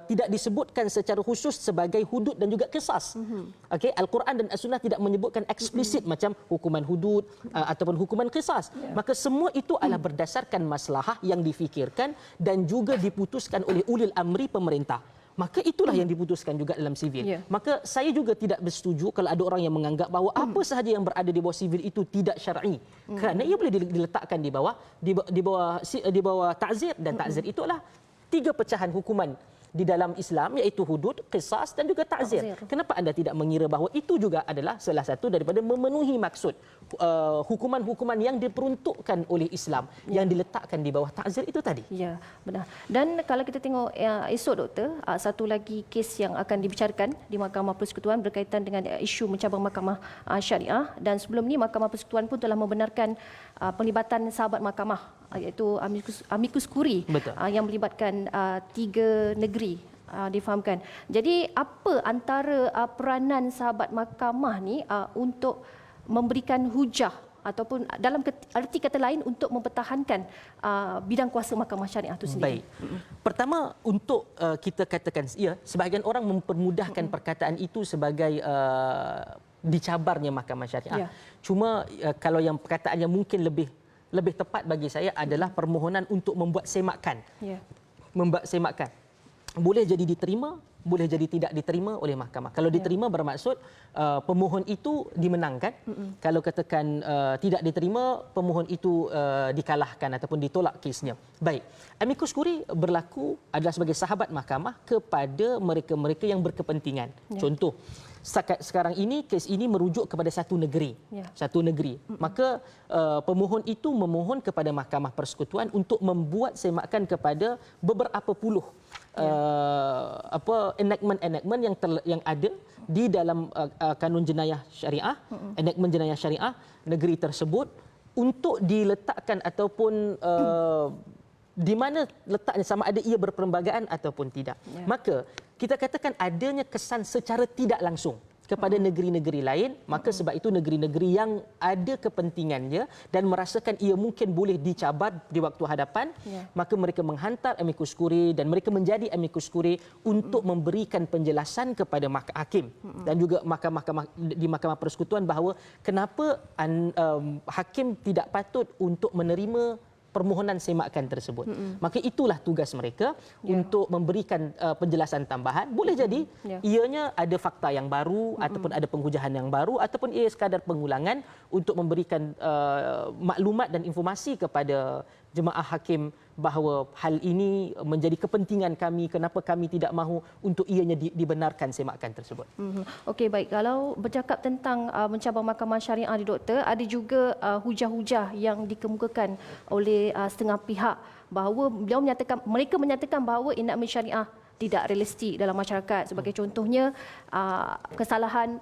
tidak disebutkan secara khusus sebagai hudud dan juga qisas. Okey, Al-Quran dan As-Sunnah tidak menyebutkan eksplisit macam hukuman hudud ataupun hukuman qisas. Maka semua itu adalah berdasarkan maslahah yang difikirkan dan juga diputuskan oleh ulil amri pemerintah. maka itulah yang diputuskan juga dalam sivil. Maka saya juga tidak bersetuju kalau ada orang yang menganggap bahawa apa sahaja yang berada di bawah sivil itu tidak syar'i. Kerana ia boleh diletakkan di bawah ta'zir, dan ta'zir itu adalah 3 pecahan hukuman di dalam Islam, iaitu hudud, qisas dan juga ta'zir. Kenapa anda tidak mengira bahawa itu juga adalah salah satu daripada memenuhi maksud hukuman-hukuman yang diperuntukkan oleh Islam yang diletakkan di bawah ta'zir itu tadi? Ya, benar. Dan kalau kita tengok esok, Doktor, satu lagi kes yang akan dibicarakan di Mahkamah Persekutuan berkaitan dengan isu mencabang mahkamah syariah, dan sebelum ni Mahkamah Persekutuan pun telah membenarkan pelibatan sahabat mahkamah, iaitu amicus curiae yang melibatkan 3 negeri, difahamkan. Jadi apa antara peranan sahabat mahkamah ni untuk memberikan hujah ataupun dalam arti kata lain untuk mempertahankan bidang kuasa mahkamah syariah itu sendiri? Baik. Pertama, untuk kita katakan, ya, sebahagian orang mempermudahkan perkataan itu sebagai dicabarnya mahkamah syariah. Cuma kalau yang perkataannya mungkin lebih tepat bagi saya adalah permohonan untuk membuat semakan. Membuat semakan. Boleh jadi diterima, boleh jadi tidak diterima oleh mahkamah. Kalau diterima bermaksud pemohon itu dimenangkan. Kalau katakan tidak diterima, pemohon itu dikalahkan ataupun ditolak kesnya. Baik. Amicus curiae berlaku adalah sebagai sahabat mahkamah kepada mereka-mereka yang berkepentingan. Contoh, sekarang ini kes ini merujuk kepada satu negeri. Satu negeri. Maka pemohon itu memohon kepada Mahkamah Persekutuan untuk membuat semakan kepada beberapa puluh enactment yang ada di dalam kanun jenayah syariah, enactment jenayah syariah negeri tersebut, untuk diletakkan ataupun di mana letaknya, sama ada ia berperlembagaan ataupun tidak. Maka kita katakan adanya kesan secara tidak langsung kepada negeri-negeri lain, maka sebab itu negeri-negeri yang ada kepentingannya dan merasakan ia mungkin boleh dicabar di waktu hadapan, maka mereka menghantar amicus curiae dan mereka menjadi amicus curiae untuk memberikan penjelasan kepada hakim dan juga mahkamah di Mahkamah Persekutuan bahawa kenapa hakim tidak patut untuk menerima permohonan semakan tersebut. Maka itulah tugas mereka untuk memberikan penjelasan tambahan. Boleh jadi ianya ada fakta yang baru ataupun ada penghujahan yang baru ataupun ia sekadar pengulangan untuk memberikan maklumat dan informasi kepada jemaah hakim bahawa hal ini menjadi kepentingan kami, kenapa kami tidak mahu untuk ianya dibenarkan semakan tersebut. Okey, baik. Kalau bercakap tentang mencabang mahkamah syariah di Doktor, ada juga hujah-hujah yang dikemukakan oleh setengah pihak bahawa mereka menyatakan bahawa enactment syariah tidak realistik dalam masyarakat. Sebagai contohnya kesalahan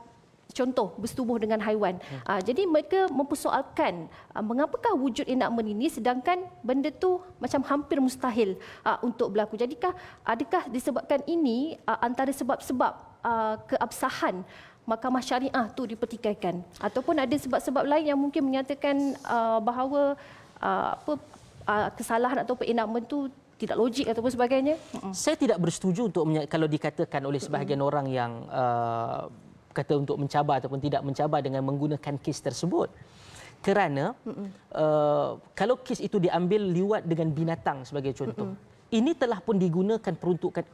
bersetubuh dengan haiwan. Jadi mereka mempersoalkan mengapakah wujud enactment ini sedangkan benda tu macam hampir mustahil untuk berlaku. Adakah disebabkan ini antara sebab-sebab keabsahan mahkamah syariah tu dipertikaikan, ataupun ada sebab-sebab lain yang mungkin menyatakan bahawa kesalahan ataupun enactment tu tidak logik ataupun sebagainya? Saya tidak bersetuju kalau dikatakan oleh sebahagian orang yang kata untuk mencabar ataupun tidak mencabar dengan menggunakan kes tersebut. Kerana kalau kes itu diambil liwat dengan binatang sebagai contoh, ini telah pun digunakan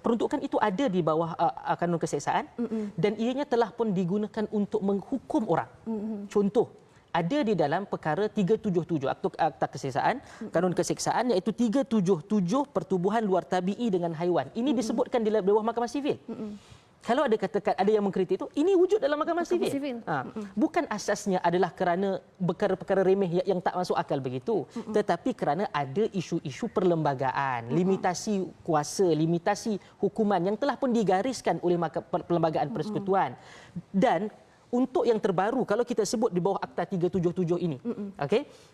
peruntukan itu ada di bawah kanun keseksaan dan ianya telah pun digunakan untuk menghukum orang. Contoh, ada di dalam perkara 377 Akta Keseksaan, kanun keseksaan, iaitu 377 pertubuhan luar tabii dengan haiwan. Ini disebutkan di bawah mahkamah sivil. Kalau ada yang mengkritik itu, ini wujud dalam mahkamah sivil. Bukan asasnya adalah kerana perkara-perkara remeh yang tak masuk akal begitu, tetapi kerana ada isu-isu perlembagaan, limitasi kuasa, limitasi hukuman yang telah pun digariskan oleh Perlembagaan Persekutuan. Dan untuk yang terbaru, kalau kita sebut di bawah Akta 377 ini,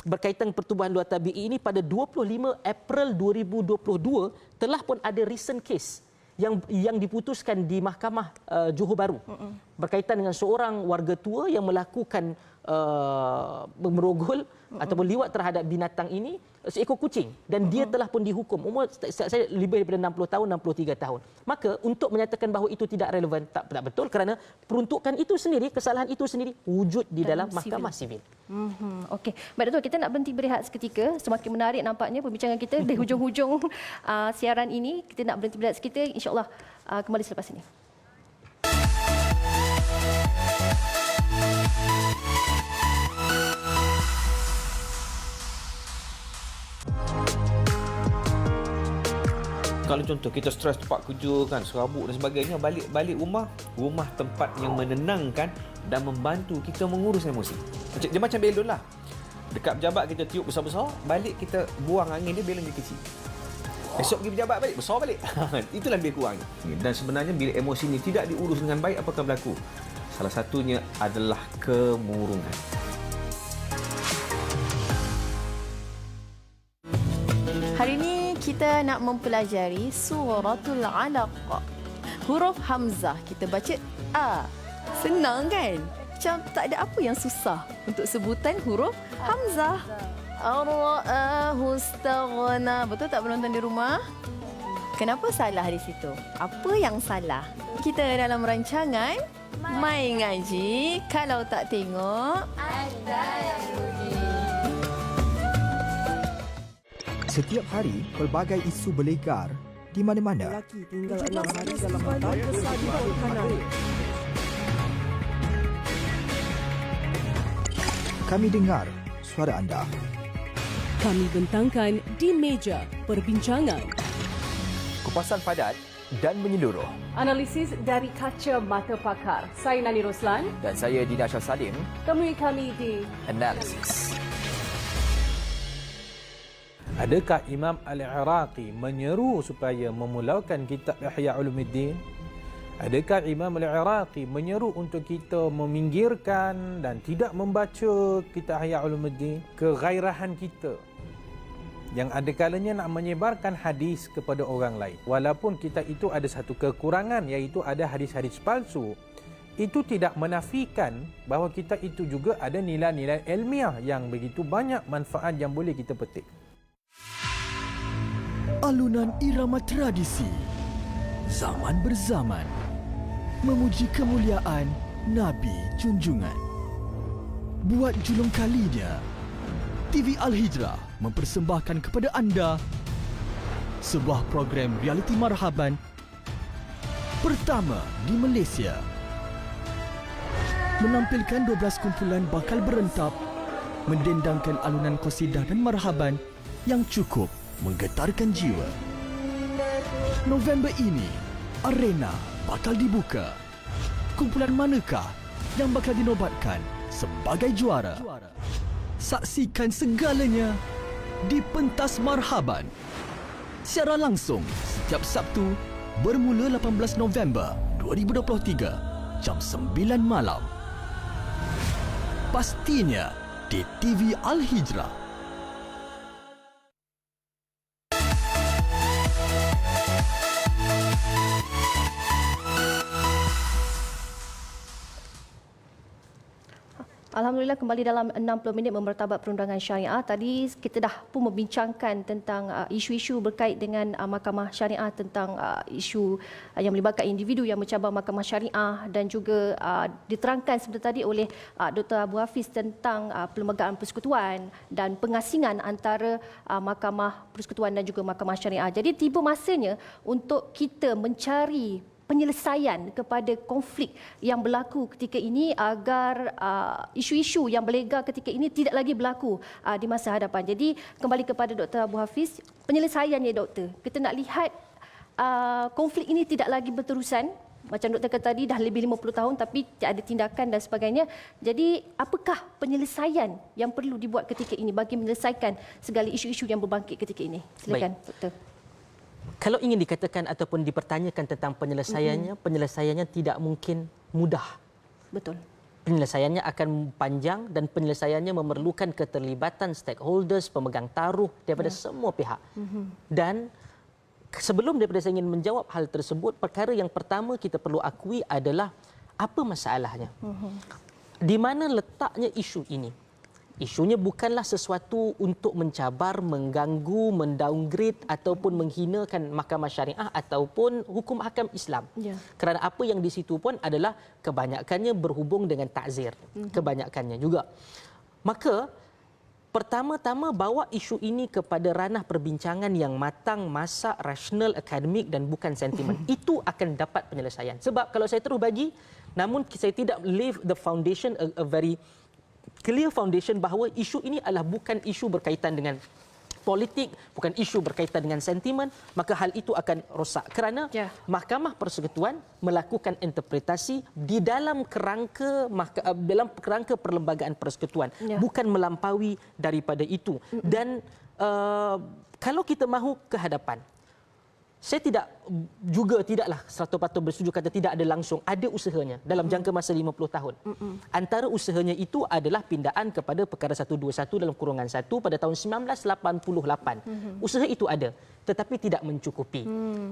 berkaitan pertubuhan luar tabii ini, pada 25 April 2022 telah pun ada recent case yang diputuskan di Mahkamah Johor Bahru berkaitan dengan seorang warga tua yang melakukan merogol ataupun liwat terhadap binatang ini, seekor kucing, dan dia telah pun dihukum umur saya lebih daripada 60 tahun, 63 tahun. Maka untuk menyatakan bahawa itu tidak relevan, tak betul, kerana peruntukan itu sendiri, kesalahan itu sendiri wujud di dalam mahkamah sivil. Okey, baik Dato', kita nak berhenti berehat seketika. Semakin menarik nampaknya perbincangan kita di hujung-hujung siaran ini. Kita nak berhenti berehat seketika, insya-Allah kembali selepas ini. Kalau contoh kita stres tempat kerja kan, serabut dan sebagainya, balik rumah tempat yang menenangkan dan membantu kita mengurus emosi. Dia macam belon lah. Dekat pejabat kita tiup besar-besar, balik kita buang angin dia, belon dia kecil. Esok pergi pejabat balik, besar balik. Itulah lebih kurangnya. Dan sebenarnya bila emosi ini tidak diurus dengan baik, apa akan berlaku? Salah satunya adalah kemurungan. Hari ini kita nak mempelajari Suratul Alaq. Huruf Hamzah kita baca A. Senang kan? Macam tak ada apa yang susah untuk sebutan huruf Hamzah. Ar-ra'ahu istaghna. Betul tak penonton di rumah? Kenapa salah di situ? Apa yang salah? Kita dalam rancangan Mai Ngaji. Kalau tak tengok, ada yang rugi. Setiap hari, pelbagai isu berlegar di mana-mana. Lelaki tinggal 6 hari dalam hotel besar di bawah kanan. Kami dengar suara anda. Kami bentangkan di meja perbincangan. Kupasan padat dan menyeluruh. Analisis dari kaca mata pakar. Saya Nani Roslan. Dan saya Dina Shah Salim. Temui kami di Analisis. Adakah Imam Al-Iraqi menyeru supaya memulaukan kitab Ihya Ulumuddin? Adakah Imam Al-Iraqi menyeru untuk kita meminggirkan dan tidak membaca kitab Ihya Ulumuddin? Kegairahan kita yang ada kalanya nak menyebarkan hadis kepada orang lain. Walaupun kita itu ada satu kekurangan, iaitu ada hadis-hadis palsu, itu tidak menafikan bahawa kita itu juga ada nilai-nilai ilmiah yang begitu banyak manfaat yang boleh kita petik. Alunan irama tradisi zaman berzaman memuji kemuliaan Nabi junjungan. Buat julung kalinya, TV Al-Hijrah mempersembahkan kepada anda sebuah program realiti marhaban pertama di Malaysia. Menampilkan 12 kumpulan bakal berentap mendendangkan alunan qasidah dan marhaban yang cukup menggetarkan jiwa. November ini, arena bakal dibuka. Kumpulan manakah yang bakal dinobatkan sebagai juara? Saksikan segalanya di Pentas Marhaban. Siaran langsung setiap Sabtu bermula 18 November 2023 jam 9 malam. Pastinya di TV Al-Hijrah. Alhamdulillah, kembali dalam 60 minit memertabat perundangan syariah. Tadi kita dah pun membincangkan tentang isu-isu berkait dengan mahkamah syariah, tentang isu yang melibatkan individu yang mencabar mahkamah syariah, dan juga diterangkan sebentar tadi oleh Dr. Abu Hafiz tentang perlembagaan persekutuan dan pengasingan antara mahkamah persekutuan dan juga mahkamah syariah. Jadi tiba masanya untuk kita mencari penyelesaian kepada konflik yang berlaku ketika ini agar isu-isu yang berlegar ketika ini tidak lagi berlaku di masa hadapan. Jadi kembali kepada Dr. Abu Hafiz, penyelesaiannya doktor, kita nak lihat konflik ini tidak lagi berterusan. Macam doktor kata tadi dah lebih 50 tahun tapi tak ada tindakan dan sebagainya. Jadi apakah penyelesaian yang perlu dibuat ketika ini bagi menyelesaikan segala isu-isu yang berbangkit ketika ini? Silakan doktor. Kalau ingin dikatakan ataupun dipertanyakan tentang penyelesaiannya, penyelesaiannya tidak mungkin mudah. Betul. Penyelesaiannya akan panjang dan penyelesaiannya memerlukan keterlibatan stakeholders, pemegang taruh daripada semua pihak. Dan sebelum daripada saya ingin menjawab hal tersebut, perkara yang pertama kita perlu akui adalah Apa masalahnya? Di mana letaknya isu ini? Isunya bukanlah sesuatu untuk mencabar, mengganggu, mendowngrade ataupun menghinakan mahkamah syariah ataupun hukum hakam Islam. Kerana apa yang di situ pun adalah kebanyakannya berhubung dengan takzir. Kebanyakannya juga. Maka pertama-tama bawa isu ini kepada ranah perbincangan yang matang, masak, rasional, akademik dan bukan sentimen. Itu akan dapat penyelesaian. Sebab kalau saya terus bagi, namun saya tidak leave the foundation a very clear foundation bahawa isu ini adalah bukan isu berkaitan dengan politik, bukan isu berkaitan dengan sentimen, maka hal itu akan rosak. Kerana Mahkamah Persekutuan melakukan interpretasi di dalam kerangka perlembagaan persekutuan, bukan melampaui daripada itu. Dan kalau kita mahu ke hadapan, saya tidaklah 100% bersetuju kata tidak ada langsung, ada usahanya dalam jangka masa 50 tahun. Antara usahanya itu adalah pindaan kepada perkara 121 dalam kurungan 1 pada tahun 1988. Usaha itu ada, tetapi tidak mencukupi.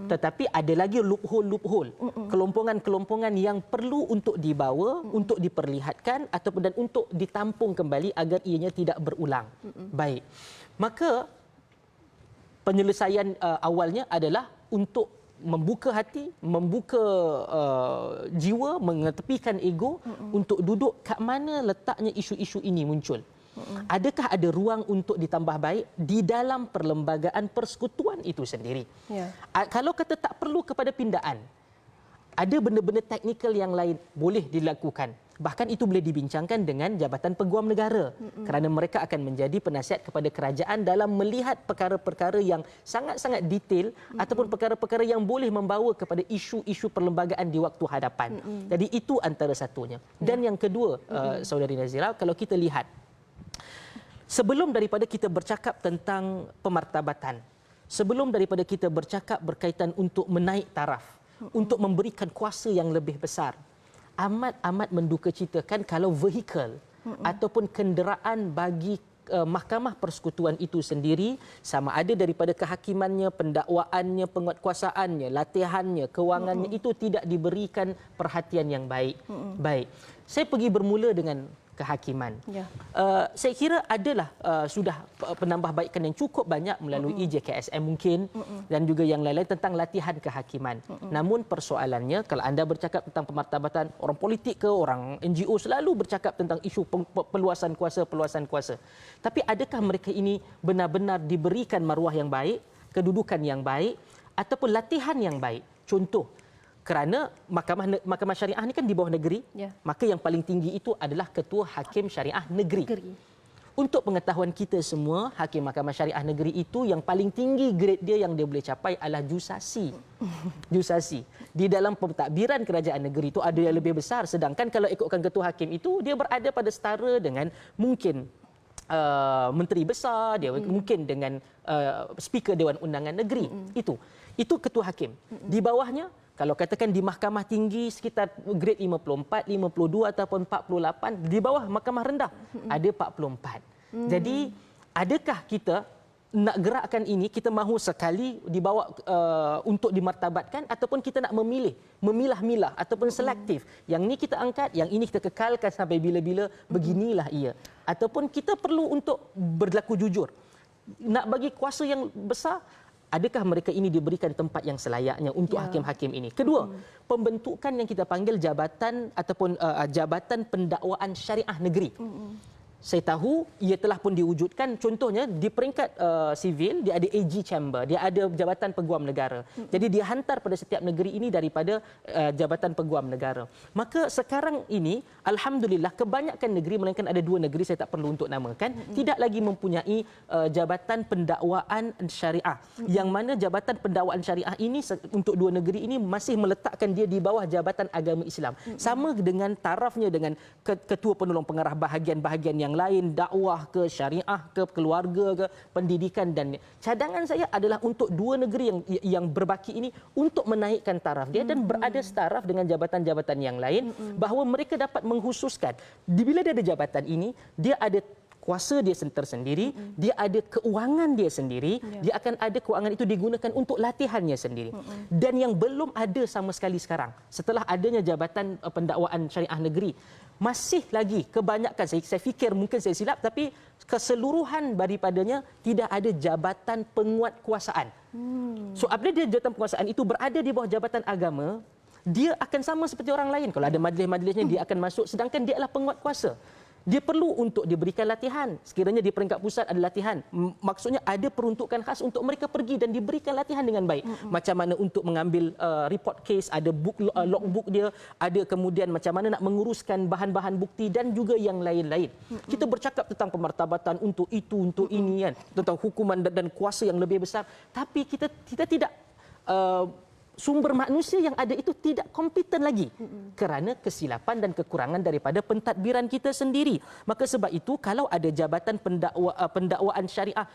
Tetapi ada lagi loophole, kelompongan-kelompongan yang perlu untuk dibawa, untuk diperlihatkan ataupun dan untuk ditampung kembali agar ianya tidak berulang. Baik. Maka penyelesaian awalnya adalah untuk membuka hati, membuka jiwa, mengetepikan ego untuk duduk kat mana letaknya isu-isu ini muncul. Adakah ada ruang untuk ditambah baik di dalam perlembagaan persekutuan itu sendiri? Kalau kata tak perlu kepada pindaan, ada benda-benda teknikal yang lain boleh dilakukan. Bahkan itu boleh dibincangkan dengan Jabatan Peguam Negara kerana mereka akan menjadi penasihat kepada kerajaan dalam melihat perkara-perkara yang sangat-sangat detail ataupun perkara-perkara yang boleh membawa kepada isu-isu perlembagaan di waktu hadapan. Jadi itu antara satunya. Dan yang kedua, Saudari Nazira, kalau kita lihat, sebelum daripada kita bercakap tentang pemartabatan, sebelum daripada kita bercakap berkaitan untuk menaik taraf, untuk memberikan kuasa yang lebih besar, amat mendukacitakan kalau vehikel ataupun kenderaan bagi Mahkamah Persekutuan itu sendiri, sama ada daripada kehakimannya, pendakwaannya, penguatkuasaannya, latihannya, kewangannya, itu tidak diberikan perhatian yang baik. Baik, saya pergi bermula dengan kehakiman. Saya kira adalah sudah penambahbaikan yang cukup banyak melalui JKSM mungkin dan juga yang lain-lain tentang latihan kehakiman. Namun persoalannya, kalau anda bercakap tentang pemartabatan, orang politik ke orang NGO selalu bercakap tentang isu peluasan kuasa. Tapi adakah mereka ini benar-benar diberikan maruah yang baik, kedudukan yang baik ataupun latihan yang baik? Contoh, kerana mahkamah syariah ini kan di bawah negeri, maka yang paling tinggi itu adalah Ketua Hakim Syariah Negeri. Untuk pengetahuan kita semua, Hakim Mahkamah Syariah Negeri itu yang paling tinggi grade dia yang dia boleh capai adalah jusasi. Jusasi. Di dalam pentadbiran kerajaan negeri itu ada yang lebih besar, sedangkan kalau ikutkan Ketua Hakim itu, dia berada pada setara dengan mungkin Menteri Besar, dia mungkin dengan Speaker Dewan Undangan Negeri. Itu Ketua Hakim. Di bawahnya, kalau katakan di mahkamah tinggi sekitar grade 54, 52 ataupun 48, di bawah mahkamah rendah ada 44. Jadi adakah kita nak gerakkan ini, kita mahu sekali dibawa untuk dimartabatkan ataupun kita nak memilah-milah ataupun selektif. Yang ini kita angkat, yang ini kita kekalkan sampai bila-bila, beginilah ia. Ataupun kita perlu untuk berlaku jujur. Nak bagi kuasa yang besar, adakah mereka ini diberikan tempat yang selayaknya untuk hakim-hakim ini? Kedua, pembentukan yang kita panggil jabatan ataupun jabatan pendakwaan syariah negeri. Saya tahu ia telah pun diwujudkan, contohnya di peringkat sivil dia ada AG Chamber, dia ada Jabatan Peguam Negara. Jadi dia hantar pada setiap negeri ini daripada Jabatan Peguam Negara. Maka sekarang ini alhamdulillah kebanyakan negeri, melainkan ada 2 negeri saya tak perlu untuk namakan, tidak lagi mempunyai Jabatan Pendakwaan Syariah. Yang mana Jabatan Pendakwaan Syariah ini untuk 2 negeri ini masih meletakkan dia di bawah Jabatan Agama Islam. Sama dengan tarafnya dengan Ketua Penolong Pengarah bahagian-bahagian yang lain, dakwah ke syariah ke keluarga ke pendidikan, dan cadangan saya adalah untuk 2 negeri yang berbaki ini untuk menaikkan taraf dia dan berada setaraf dengan jabatan-jabatan yang lain, bahawa mereka dapat menghususkan bila dia ada jabatan ini, dia ada kuasa dia tersendiri, dia ada keuangan dia sendiri, dia akan ada keuangan itu digunakan untuk latihannya sendiri. Dan yang belum ada sama sekali sekarang, setelah adanya Jabatan Pendakwaan Syariah Negeri, masih lagi kebanyakan, saya fikir mungkin saya silap, tapi keseluruhan daripadanya tidak ada jabatan penguat kuasaan. So apabila dia jabatan penguasaan itu berada di bawah jabatan agama, dia akan sama seperti orang lain. Kalau ada majlis-majlisnya, dia akan masuk, sedangkan dia adalah penguat kuasa. Dia perlu untuk diberikan latihan. Sekiranya di peringkat pusat ada latihan, maksudnya ada peruntukan khas untuk mereka pergi dan diberikan latihan dengan baik. Macam mana untuk mengambil report case, ada logbook dia, ada kemudian macam mana nak menguruskan bahan-bahan bukti dan juga yang lain-lain. Kita bercakap tentang pemartabatan untuk itu, untuk ini kan, tentang hukuman dan kuasa yang lebih besar. Tapi kita tidak sumber manusia yang ada itu tidak kompeten lagi kerana kesilapan dan kekurangan daripada pentadbiran kita sendiri. Maka sebab itu kalau ada jabatan pendakwaan syariah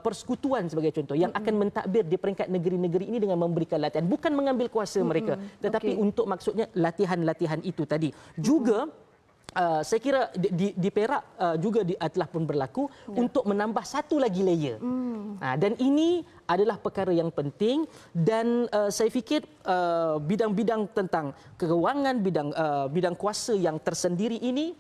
persekutuan sebagai contoh yang akan mentadbir di peringkat negeri-negeri ini dengan memberikan latihan, bukan mengambil kuasa mereka, tetapi untuk maksudnya latihan-latihan itu tadi. Juga saya kira di Perak juga telah pun berlaku untuk menambah satu lagi layer. Dan ini adalah perkara yang penting dan saya fikir bidang-bidang tentang keuangan, bidang kuasa yang tersendiri ini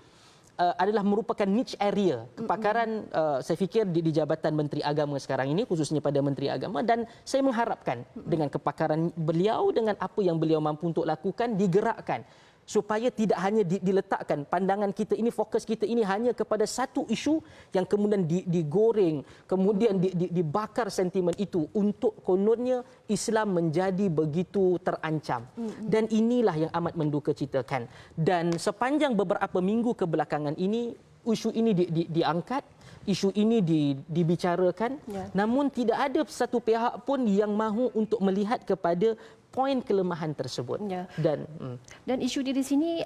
adalah merupakan niche area kepakaran saya fikir di Jabatan Menteri Agama sekarang ini, khususnya pada Menteri Agama, dan saya mengharapkan dengan kepakaran beliau, dengan apa yang beliau mampu untuk lakukan, digerakkan supaya tidak hanya diletakkan pandangan kita ini, fokus kita ini hanya kepada satu isu yang kemudian digoreng, kemudian dibakar sentimen itu untuk kononnya Islam menjadi begitu terancam. Dan inilah yang amat mendukacitakan. Dan sepanjang beberapa minggu kebelakangan ini, isu ini diangkat, isu ini dibicarakan, namun tidak ada satu pihak pun yang mahu untuk melihat kepada poin kelemahan tersebut. Dan isu di sini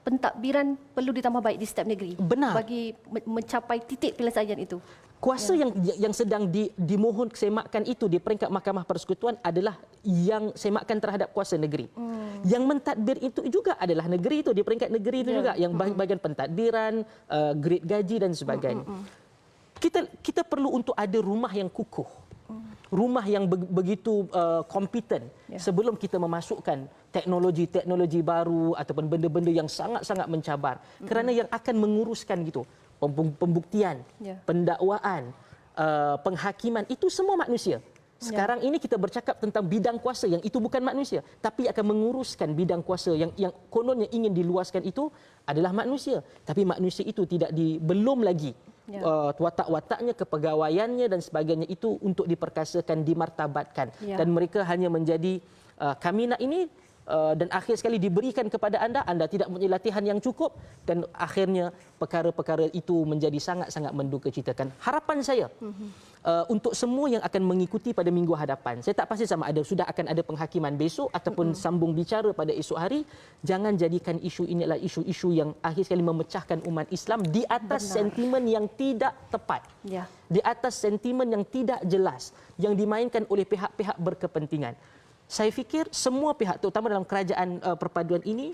pentadbiran perlu ditambah baik di setiap negeri. Benar. Bagi mencapai titik penyelesaian itu. Kuasa yang sedang dimohon semakkan itu di peringkat Mahkamah Persekutuan adalah yang semakkan terhadap kuasa negeri. Yang mentadbir itu juga adalah negeri itu, di peringkat negeri itu juga, yang bahagian pentadbiran, grade gaji dan sebagainya. Kita perlu untuk ada rumah yang kukuh. Rumah yang begitu kompeten sebelum kita memasukkan teknologi-teknologi baru ataupun benda-benda yang sangat-sangat mencabar. Kerana yang akan menguruskan gitu, pembuktian, pendakwaan, penghakiman, itu semua manusia. Sekarang ini kita bercakap tentang bidang kuasa yang itu bukan manusia, tapi akan menguruskan bidang kuasa yang kononnya ingin diluaskan itu adalah manusia. Tapi manusia itu belum lagi watak-wataknya, kepegawaiannya dan sebagainya itu untuk diperkasakan, dimartabatkan. Dan mereka hanya menjadi kami nak ini dan akhir sekali diberikan kepada anda tidak mempunyai latihan yang cukup dan akhirnya perkara-perkara itu menjadi sangat-sangat mendukacitakan. Harapan saya untuk semua yang akan mengikuti pada minggu hadapan, saya tak pasti sama ada sudah akan ada penghakiman besok ataupun sambung bicara pada esok hari, jangan jadikan isu ini adalah isu-isu yang akhir sekali memecahkan umat Islam di atas sentimen yang tidak tepat, di atas sentimen yang tidak jelas, yang dimainkan oleh pihak-pihak berkepentingan. Saya fikir semua pihak, terutama dalam kerajaan perpaduan ini,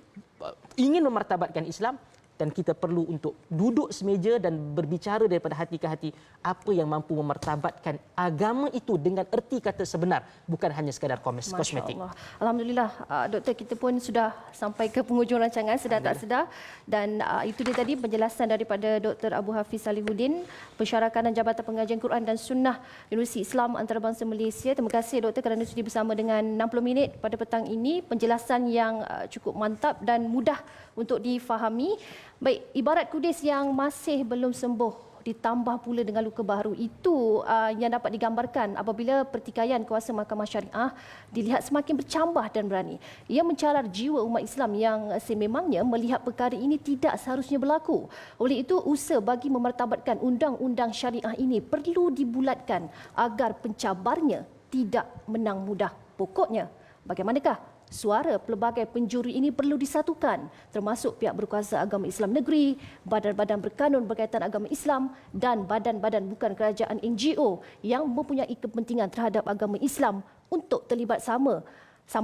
ingin memartabatkan Islam dan kita perlu untuk duduk semeja dan berbicara daripada hati ke hati apa yang mampu memartabatkan agama itu dengan erti kata sebenar, bukan hanya sekadar kosmetik. Alhamdulillah, Doktor, kita pun sudah sampai ke penghujung rancangan sedar tak sedar, dan itu dia tadi penjelasan daripada Dr. Abu Hafiz Salihuddin, Pensyarakanan Jabatan Pengajian Quran dan Sunnah Universiti Islam Antarabangsa Malaysia. Terima kasih Doktor kerana sudi bersama dengan 60 minit pada petang ini. Penjelasan yang cukup mantap dan mudah untuk difahami. Baik, ibarat kudis yang masih belum sembuh ditambah pula dengan luka baru, itu yang dapat digambarkan apabila pertikaian kuasa mahkamah syariah dilihat semakin bercambah dan berani. Ia mencalar jiwa umat Islam yang sememangnya melihat perkara ini tidak seharusnya berlaku. Oleh itu, usaha bagi memartabatkan undang-undang syariah ini perlu dibulatkan agar pencabarnya tidak menang mudah. Pokoknya, bagaimanakah suara pelbagai penjuri ini perlu disatukan, termasuk pihak berkuasa agama Islam negeri, badan-badan berkanun berkaitan agama Islam dan badan-badan bukan kerajaan NGO yang mempunyai kepentingan terhadap agama Islam untuk terlibat sama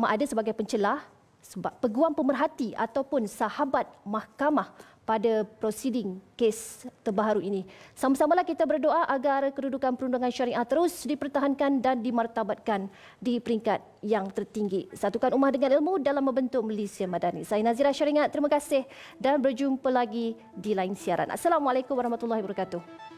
ada sebagai pencelah, peguam pemerhati ataupun sahabat mahkamah pada prosiding kes terbaru ini. Sama-samalah kita berdoa agar kedudukan perundangan syariah terus dipertahankan dan dimartabatkan di peringkat yang tertinggi. Satukan ummah dengan ilmu dalam membentuk Malaysia Madani. Saya Nazira Syaringat, terima kasih dan berjumpa lagi di lain siaran. Assalamualaikum warahmatullahi wabarakatuh.